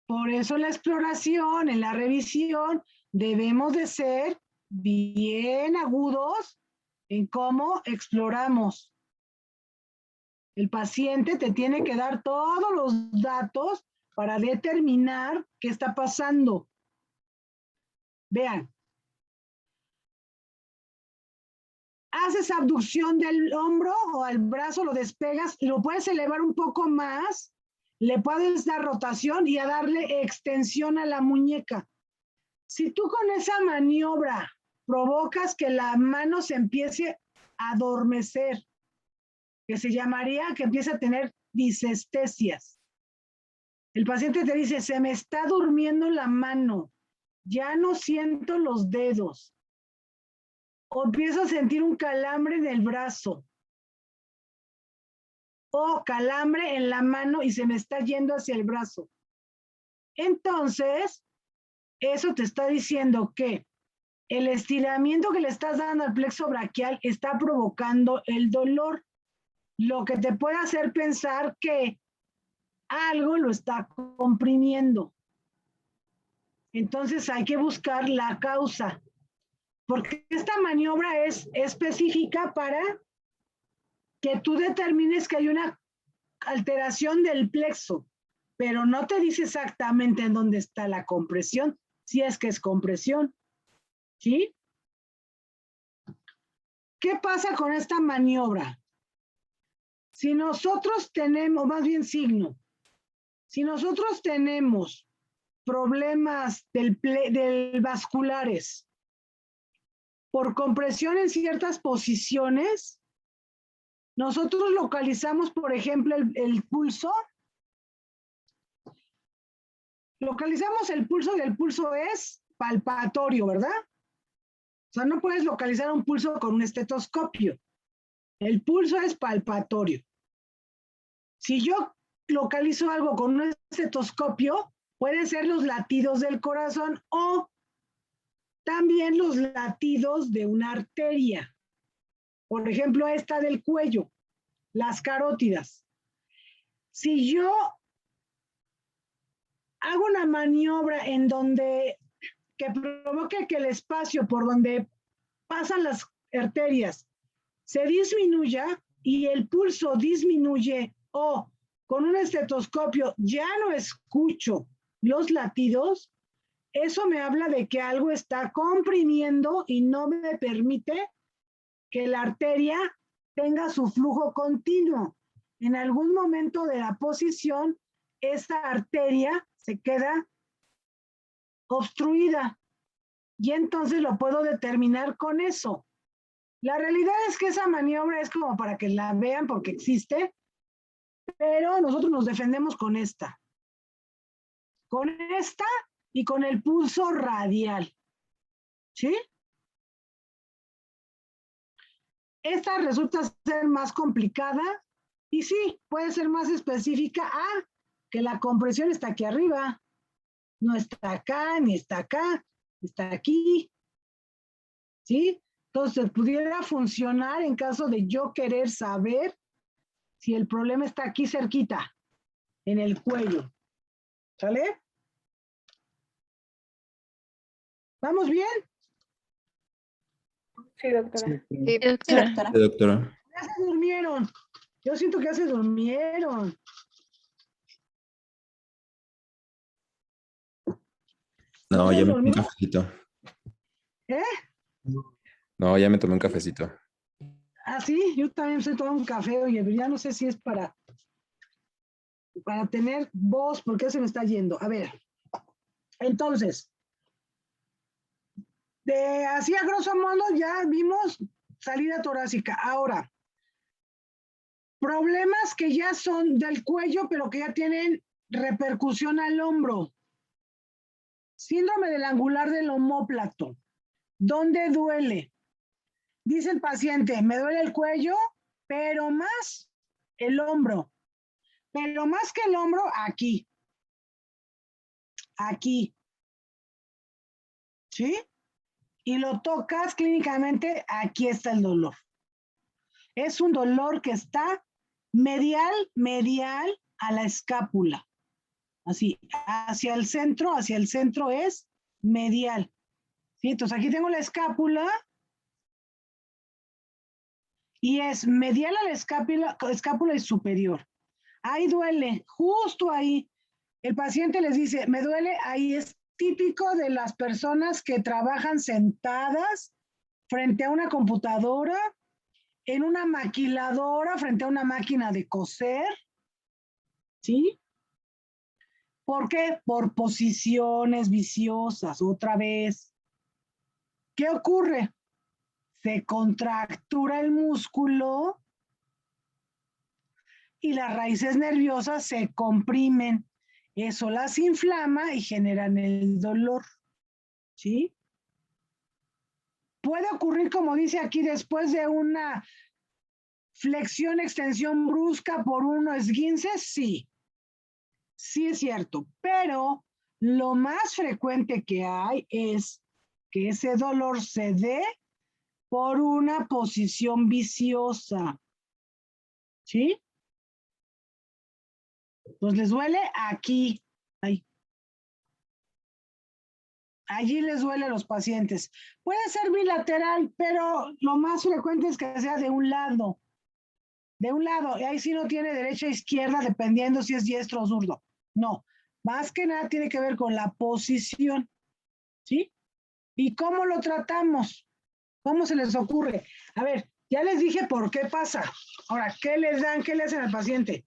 Por eso en la exploración, en la revisión, debemos de ser bien agudos en cómo exploramos. El paciente te tiene que dar todos los datos para determinar qué está pasando. Vean. Haces abducción del hombro o al brazo, lo despegas, lo puedes elevar un poco más, le puedes dar rotación y a darle extensión a la muñeca. Si tú con esa maniobra provocas que la mano se empiece a adormecer, que se llamaría que empiece a tener disestesias. El paciente te dice, se me está durmiendo la mano, ya no siento los dedos. O empiezo a sentir un calambre en el brazo. O calambre en la mano y se me está yendo hacia el brazo. Entonces, eso te está diciendo que el estiramiento que le estás dando al plexo braquial está provocando el dolor, lo que te puede hacer pensar que algo lo está comprimiendo. Entonces hay que buscar la causa, porque esta maniobra es específica para que tú determines que hay una alteración del plexo, pero no te dice exactamente en dónde está la compresión, si es que es compresión. ¿Sí? ¿Qué pasa con esta maniobra? Si nosotros tenemos, más bien signo, si nosotros tenemos problemas del vasculares por compresión en ciertas posiciones, nosotros localizamos, por ejemplo, el pulso. Localizamos el pulso y el pulso es palpatorio, ¿verdad? O sea, no puedes localizar un pulso con un estetoscopio. El pulso es palpatorio. Si yo localizo algo con un estetoscopio, pueden ser los latidos del corazón o también los latidos de una arteria. Por ejemplo, esta del cuello, las carótidas. Si yo hago una maniobra en donde que provoque que el espacio por donde pasan las arterias se disminuya y el pulso disminuye o con un estetoscopio ya no escucho los latidos, eso me habla de que algo está comprimiendo y no me permite que la arteria tenga su flujo continuo. En algún momento de la posición, esta arteria se queda obstruida y entonces lo puedo determinar con eso. La realidad es que esa maniobra es como para que la vean porque existe, pero nosotros nos defendemos con esta. Con esta y con el pulso radial. ¿Sí? Esta resulta ser más complicada y sí, puede ser más específica. Que la compresión está aquí arriba. No está acá, ni está acá, está aquí. ¿Sí? Entonces, pudiera funcionar en caso de yo querer saber si el problema está aquí cerquita, en el cuello. ¿Sale? ¿Vamos bien? Sí, doctora. Sí, Sí, doctora. doctora. Sí, doctora. Ya se durmieron. Yo siento que ya se durmieron. No, ¿Ya ya se me tomé un durmieron? cafecito. ¿Eh? No, ya me tomé un cafecito. Ah, sí, yo también estoy tomando un café, oye, pero ya no sé si es para tener voz, porque se me está yendo. A ver, entonces, así a grosso modo ya vimos salida torácica. Ahora, problemas que ya son del cuello, pero que ya tienen repercusión al hombro. Síndrome del angular del omóplato. ¿Dónde duele? Dice el paciente, me duele el cuello, pero más el hombro. Pero más que el hombro, aquí. Aquí. ¿Sí? Y lo tocas clínicamente, aquí está el dolor. Es un dolor que está medial a la escápula. Así, hacia el centro es medial. ¿Sí? Entonces aquí tengo la escápula y es medial a la escápula y superior. Ahí duele, justo ahí. El paciente les dice, me duele, ahí es típico de las personas que trabajan sentadas frente a una computadora, en una maquiladora, frente a una máquina de coser. ¿Sí? ¿Por qué? Por posiciones viciosas, otra vez. ¿Qué ocurre? Se contractura el músculo y las raíces nerviosas se comprimen. Eso las inflama y generan el dolor. ¿Sí? Puede ocurrir, como dice aquí, después de una flexión, extensión brusca por un esguince, sí. Sí es cierto, pero lo más frecuente que hay es que ese dolor se dé por una posición viciosa. ¿Sí? Pues les duele aquí. Ahí. Allí les duele a los pacientes. Puede ser bilateral, pero lo más frecuente es que sea de un lado. De un lado, y ahí sí no tiene derecha e izquierda, dependiendo si es diestro o zurdo. No, más que nada tiene que ver con la posición. ¿Sí? ¿Y cómo lo tratamos? ¿Cómo se les ocurre? A ver, ya les dije por qué pasa. Ahora, ¿qué les dan? ¿Qué le hacen al paciente?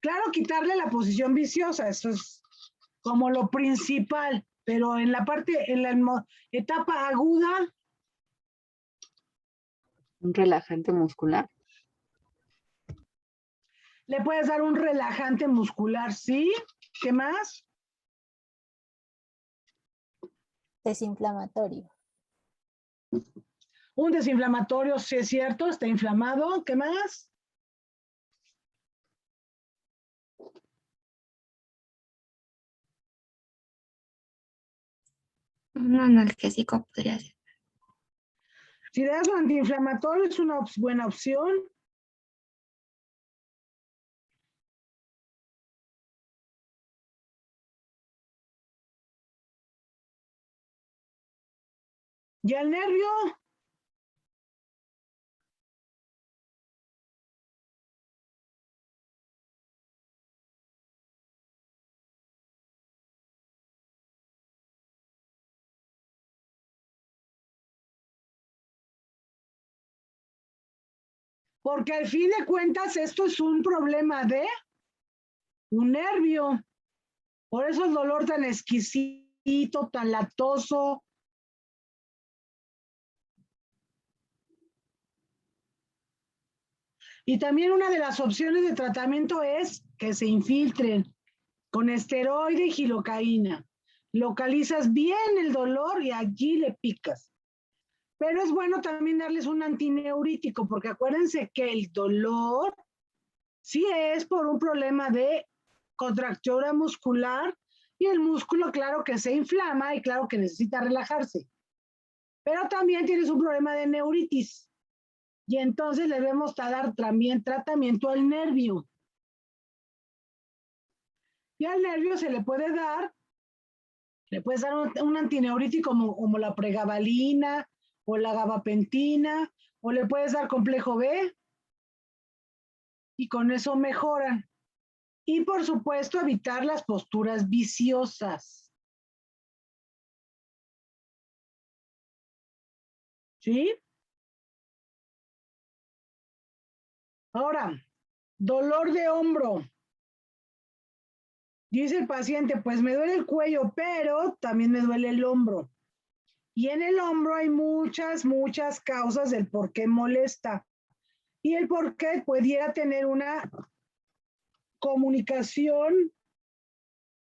Claro, quitarle la posición viciosa, eso es como lo principal, pero en la etapa aguda, Un relajante muscular. Le puedes dar un relajante muscular, ¿sí? ¿Qué más? Desinflamatorio. Un desinflamatorio, sí es cierto, está inflamado. ¿Qué más? Un analgésico podría ser. Si le das un antiinflamatorio es una buena opción. ¿Y el nervio? Porque al fin de cuentas esto es un problema de un nervio. Por eso el dolor tan exquisito, tan latoso. Y también una de las opciones de tratamiento es que se infiltren con esteroide y gilocaína. Localizas bien el dolor y allí le picas. Pero es bueno también darles un antineurítico, porque acuérdense que el dolor sí es por un problema de contractura muscular y el músculo, claro que se inflama y claro que necesita relajarse. Pero también tienes un problema de neuritis y entonces le debemos dar también tratamiento al nervio. Y al nervio se le puede dar, le puedes dar un antineurítico como la pregabalina o la gabapentina, o le puedes dar complejo B y con eso mejoran. Y por supuesto evitar las posturas viciosas. ¿Sí? Ahora, dolor de hombro. Dice el paciente, pues me duele el cuello, pero también me duele el hombro. Y en el hombro hay muchas causas del por qué molesta. Y el por qué pudiera tener una comunicación,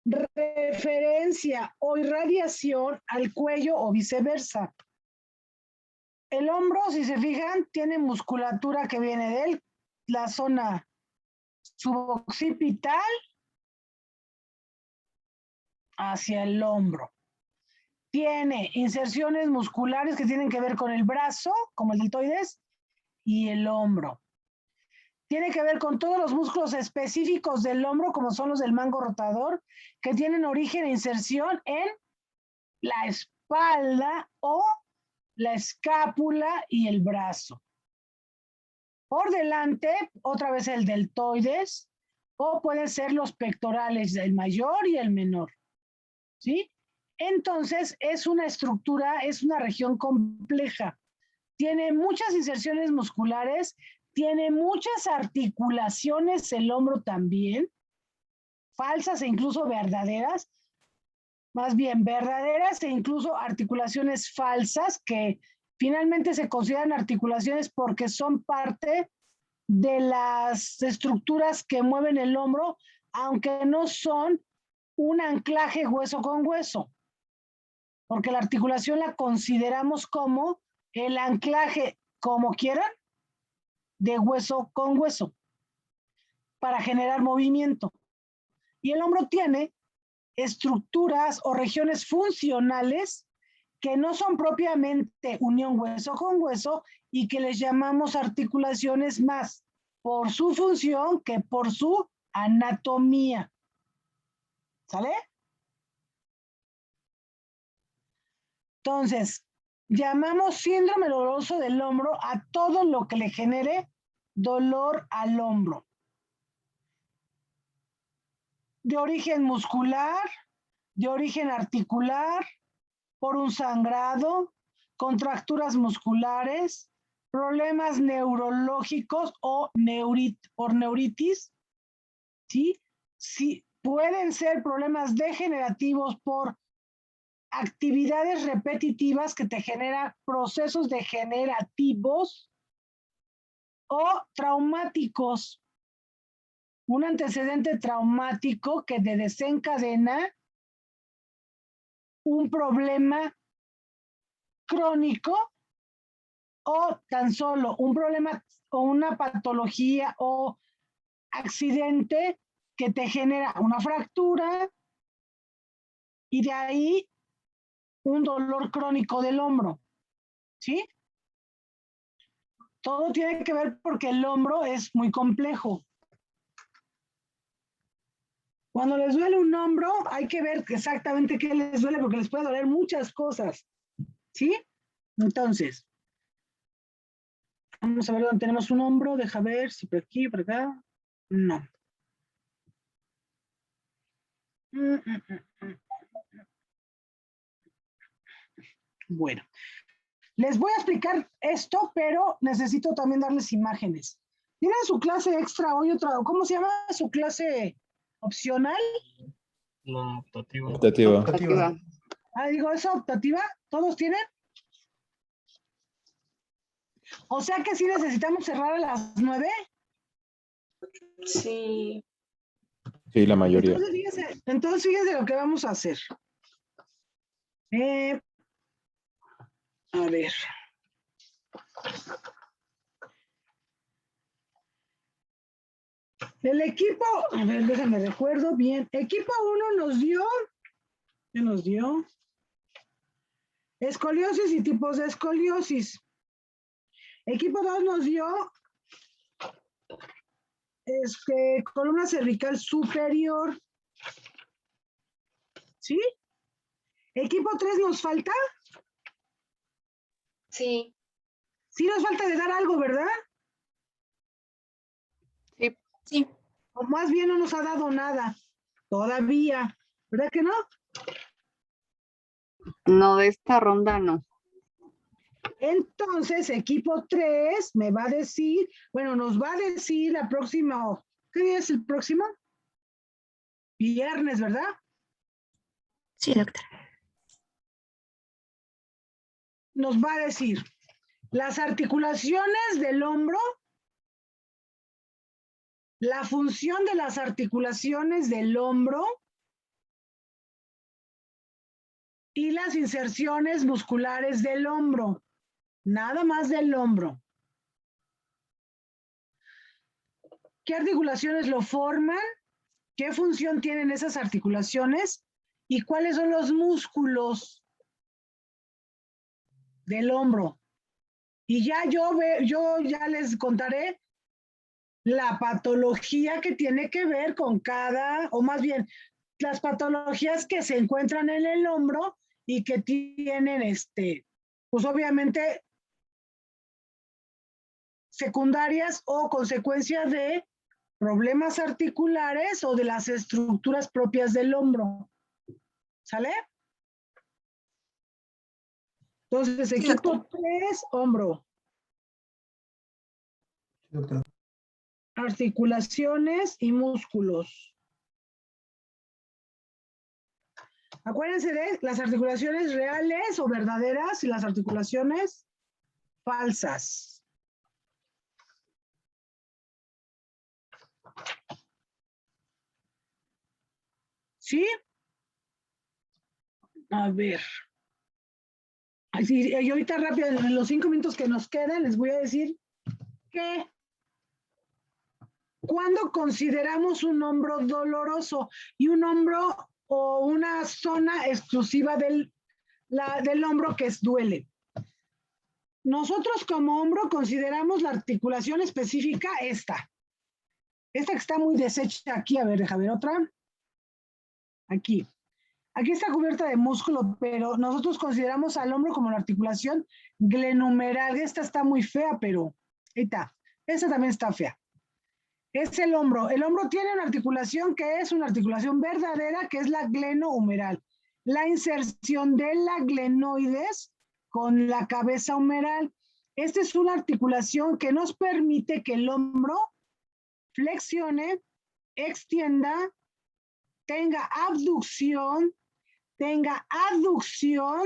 referencia o irradiación al cuello o viceversa. El hombro, si se fijan, tiene musculatura que viene de la zona suboccipital hacia el hombro. Tiene inserciones musculares que tienen que ver con el brazo, como el deltoides, y el hombro. Tiene que ver con todos los músculos específicos del hombro, como son los del mango rotador, que tienen origen e inserción en la espalda o la escápula y el brazo. Por delante, otra vez el deltoides, o pueden ser los pectorales, el mayor y el menor. ¿Sí? Entonces, es una estructura, es una región compleja. Tiene muchas inserciones musculares, tiene muchas articulaciones, el hombro también, falsas e incluso verdaderas, más bien verdaderas e incluso articulaciones falsas que finalmente se consideran articulaciones porque son parte de las estructuras que mueven el hombro, aunque no son un anclaje hueso con hueso, porque la articulación la consideramos como el anclaje, como quieran, de hueso con hueso, para generar movimiento. Y el hombro tiene estructuras o regiones funcionales que no son propiamente unión hueso con hueso y que les llamamos articulaciones más por su función que por su anatomía. ¿Sale? Entonces, llamamos síndrome doloroso del hombro a todo lo que le genere dolor al hombro. De origen muscular, de origen articular, por un sangrado, contracturas musculares, problemas neurológicos o por neuritis, ¿sí? Sí, pueden ser problemas degenerativos por actividades repetitivas que te generan procesos degenerativos o traumáticos. Un antecedente traumático que te desencadena un problema crónico o tan solo un problema o una patología o accidente que te genera una fractura y de ahí un dolor crónico del hombro, ¿sí? Todo tiene que ver porque el hombro es muy complejo. Cuando les duele un hombro, hay que ver exactamente qué les duele porque les puede doler muchas cosas, ¿sí? Entonces, vamos a ver dónde tenemos un hombro. Deja ver si por aquí, por acá. No. Bueno, les voy a explicar esto, pero necesito también darles imágenes. ¿Tienen su clase extra hoy otra? ¿Cómo se llama su clase opcional? La optativa. Optativa. Ah, digo, ¿esa optativa? ¿Todos tienen? O sea que sí necesitamos cerrar a las 9. Sí. Sí, la mayoría. Entonces fíjense lo que vamos a hacer. A ver. El equipo, a ver, déjame recuerdo bien. Equipo 1 nos dio, ¿qué nos dio? Escoliosis y tipos de escoliosis. Equipo 2 nos dio columna cervical superior. ¿Sí? Equipo 3 nos falta. Sí. Sí nos falta de dar algo, ¿verdad? Sí. Sí. O más bien no nos ha dado nada. Todavía. ¿Verdad que no? No, de esta ronda no. Entonces, equipo 3 me va a decir, bueno, nos va a decir la próxima, ¿qué día es el próximo? Viernes, ¿verdad? Sí, doctora. Nos va a decir las articulaciones del hombro, la función de las articulaciones del hombro y las inserciones musculares del hombro. Nada más del hombro. ¿Qué articulaciones lo forman? ¿Qué función tienen esas articulaciones? ¿Y cuáles son los músculos del hombro? Y ya yo ya les contaré la patología que tiene que ver con cada, o más bien, las patologías que se encuentran en el hombro y que tienen, pues obviamente, secundarias o consecuencias de problemas articulares o de las estructuras propias del hombro. ¿Sale? Entonces, equipo 3, hombro. Articulaciones y músculos. Acuérdense de las articulaciones reales o verdaderas y las articulaciones falsas. ¿Sí? A ver. Así, y ahorita rápido, en los 5 minutos que nos quedan, les voy a decir que cuando consideramos un hombro doloroso y un hombro o una zona exclusiva del hombro que duele. Nosotros como hombro consideramos la articulación específica esta. Esta que está muy deshecha aquí, a ver, déjame ver otra. Aquí. Aquí está cubierta de músculo, pero nosotros consideramos al hombro como la articulación glenohumeral. Esta está muy fea, pero ahí está. Esta también está fea. Es el hombro. El hombro tiene una articulación que es una articulación verdadera, que es la glenohumeral. La inserción de la glenoides con la cabeza humeral. Esta es una articulación que nos permite que el hombro flexione, extienda, tenga abducción, tenga aducción,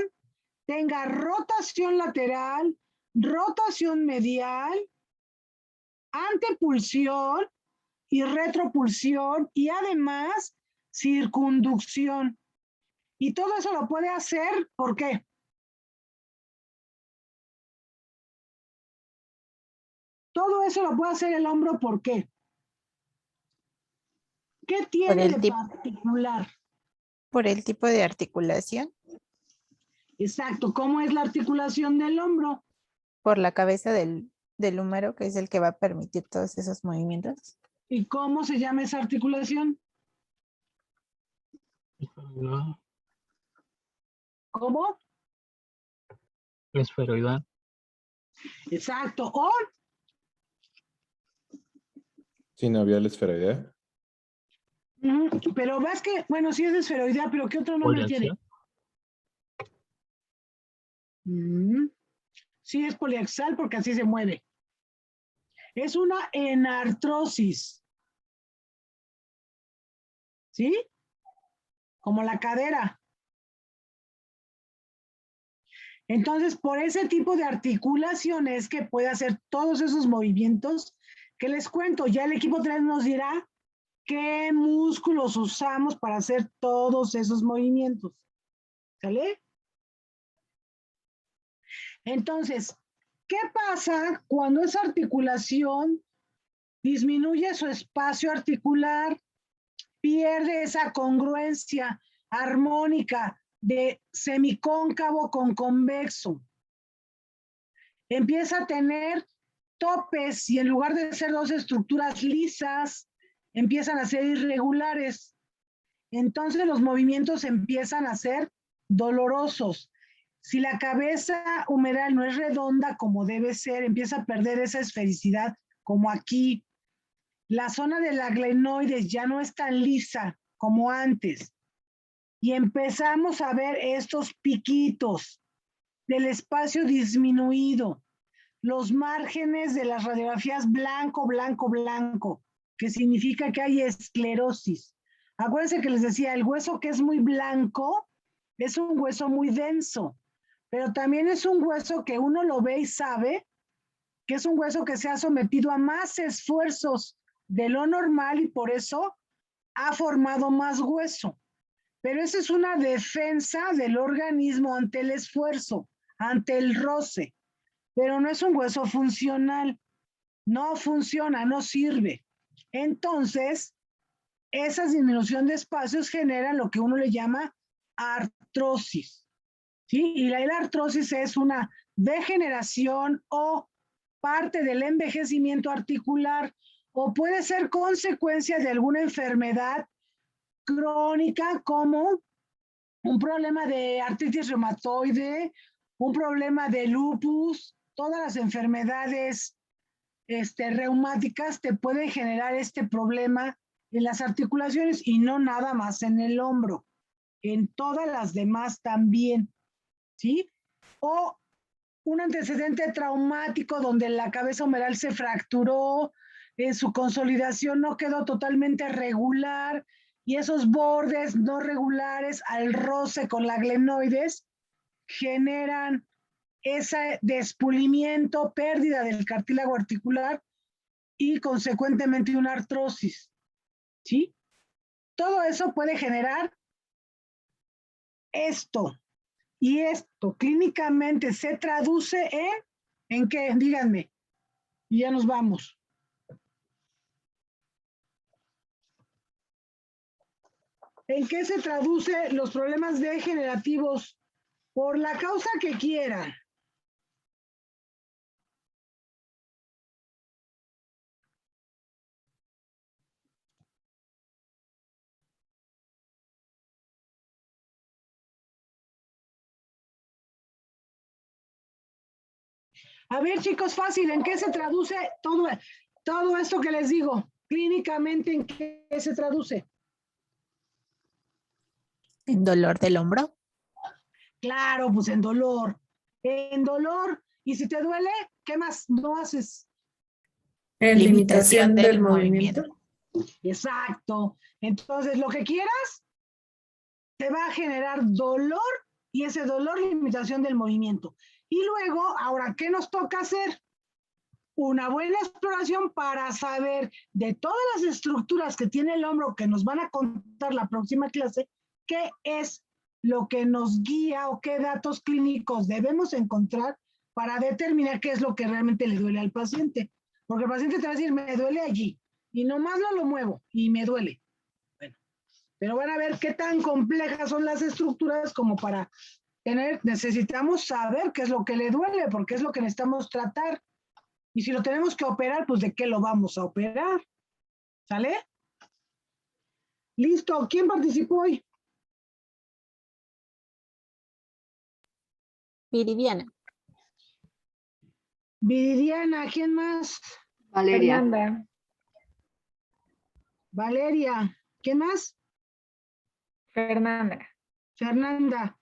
tenga rotación lateral, rotación medial antepulsión y retropulsión y además circunducción. Y todo eso lo puede hacer, ¿por qué? Todo eso lo puede hacer el hombro, ¿por qué? ¿Qué tiene de particular? Por el tipo de articulación. Exacto. ¿Cómo es la articulación del hombro? Por la cabeza del húmero, que es el que va a permitir todos esos movimientos. ¿Y cómo se llama esa articulación? ¿Cómo? Esferoidal. Exacto. ¿O? Sinovial esferoidea. Pero ves que, bueno, sí es esferoidea, pero ¿qué otro nombre tiene? Sí es poliaxial porque así se mueve. Es una enartrosis. ¿Sí? Como la cadera. Entonces, por ese tipo de articulaciones que puede hacer todos esos movimientos que les cuento, ya el equipo 3 nos dirá qué músculos usamos para hacer todos esos movimientos. ¿Sale? Entonces, ¿qué pasa cuando esa articulación disminuye su espacio articular, pierde esa congruencia armónica de semicóncavo con convexo? Empieza a tener topes y en lugar de ser dos estructuras lisas, empiezan a ser irregulares. Entonces los movimientos empiezan a ser dolorosos. Si la cabeza humeral no es redonda como debe ser, empieza a perder esa esfericidad como aquí. La zona de la glenoides ya no es tan lisa como antes. Y empezamos a ver estos piquitos del espacio disminuido, los márgenes de las radiografías blanco, blanco, blanco, que significa que hay esclerosis. Acuérdense que les decía, el hueso que es muy blanco es un hueso muy denso, pero también es un hueso que uno lo ve y sabe que es un hueso que se ha sometido a más esfuerzos de lo normal y por eso ha formado más hueso. Pero esa es una defensa del organismo ante el esfuerzo, ante el roce, pero no es un hueso funcional, no funciona, no sirve. Entonces, esa disminución de espacios genera lo que uno le llama artrosis, ¿sí? Y la artrosis es una degeneración o parte del envejecimiento articular o puede ser consecuencia de alguna enfermedad crónica como un problema de artritis reumatoide, un problema de lupus, todas las enfermedades reumáticas te pueden generar este problema en las articulaciones y no nada más en el hombro, en todas las demás también, ¿sí? O un antecedente traumático donde la cabeza humeral se fracturó, su consolidación no quedó totalmente regular y esos bordes no regulares al roce con la glenoides generan ese despulimiento, pérdida del cartílago articular y consecuentemente una artrosis, ¿sí? Todo eso puede generar esto. Y esto clínicamente se traduce ¿en qué? Díganme. Y ya nos vamos. ¿En qué se traduce los problemas degenerativos por la causa que quieran? A ver, chicos, fácil, ¿en qué se traduce todo esto que les digo? Clínicamente, ¿en qué se traduce? ¿En dolor del hombro? Claro, pues en dolor. En dolor. Y si te duele, ¿qué más no haces? En limitación del movimiento. Exacto. Entonces, lo que quieras te va a generar dolor y ese dolor, limitación del movimiento. Y luego, ahora, ¿qué nos toca hacer? una buena exploración para saber de todas las estructuras que tiene el hombro que nos van a contar la próxima clase, qué es lo que nos guía o qué datos clínicos debemos encontrar para determinar qué es lo que realmente le duele al paciente. Porque el paciente te va a decir, me duele allí, y nomás no lo muevo, y me duele. Bueno, pero van a ver qué tan complejas son las estructuras como para necesitamos saber qué es lo que le duele, porque es lo que necesitamos tratar. Y si lo tenemos que operar, pues ¿de qué lo vamos a operar? ¿Sale? Listo. ¿Quién participó hoy? Viridiana. Viridiana. ¿Quién más? Valeria. Fernanda. Valeria. ¿Quién más? Fernanda. Fernanda.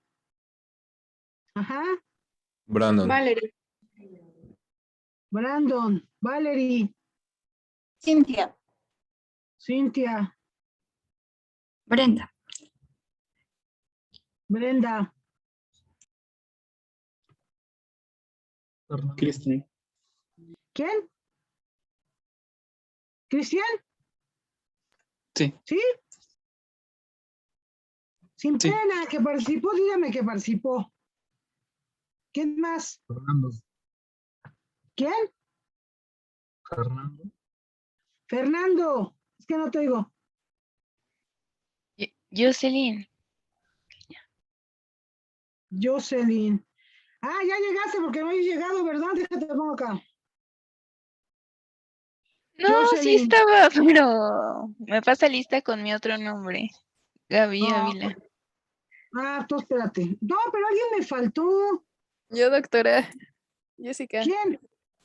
Ajá. Brandon. Valerie. Brandon. Valerie. Cintia. Cintia. Brenda. Brenda. Cristian. ¿Quién? ¿Cristian? Sí. ¿Sí? Sin Sí. pena, que participó, dígame que participó. ¿Quién más? Fernando. ¿Quién? Fernando. Fernando. Es que no te oigo. Jocelyn. Jocelyn. Ah, ya llegaste porque no habías llegado, ¿verdad? Déjate pongo acá. No, sí Jocelyn. estaba, pero me pasa lista con mi otro nombre. Gaby Ah, Ávila. tú espérate. No, pero alguien me faltó. Yo, doctora. Jessica. ¿Quién?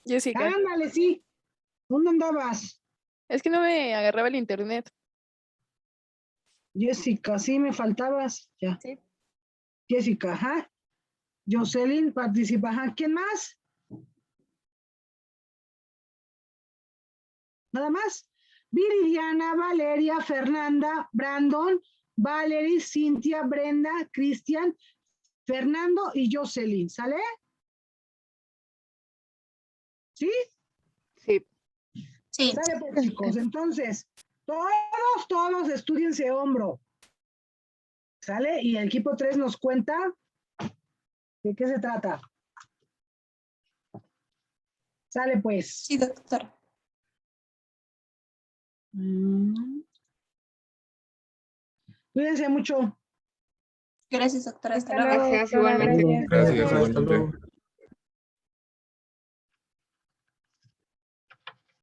Jessica. Ándale, sí. ¿Dónde andabas? Es que no me agarraba el internet. Jessica, sí, me faltabas. Ya. Sí. Jessica, ajá. Jocelyn participa, ajá. ¿Quién más? Nada más. Viridiana, Valeria, Fernanda, Brandon, Valerie, Cintia, Brenda, Cristian, Fernando y Jocelyn. ¿Sale? ¿Sí? Sí. Sí. Sale, pues, chicos. Entonces, todos estudiense hombro. ¿Sale? Y el equipo 3 nos cuenta de qué se trata. Sale, pues. Sí, doctora. Cuídense mucho. Gracias, doctora. Hasta Hasta luego. luego, Gracias, doctora, igualmente. gracias. Gracias, Hasta igualmente. luego.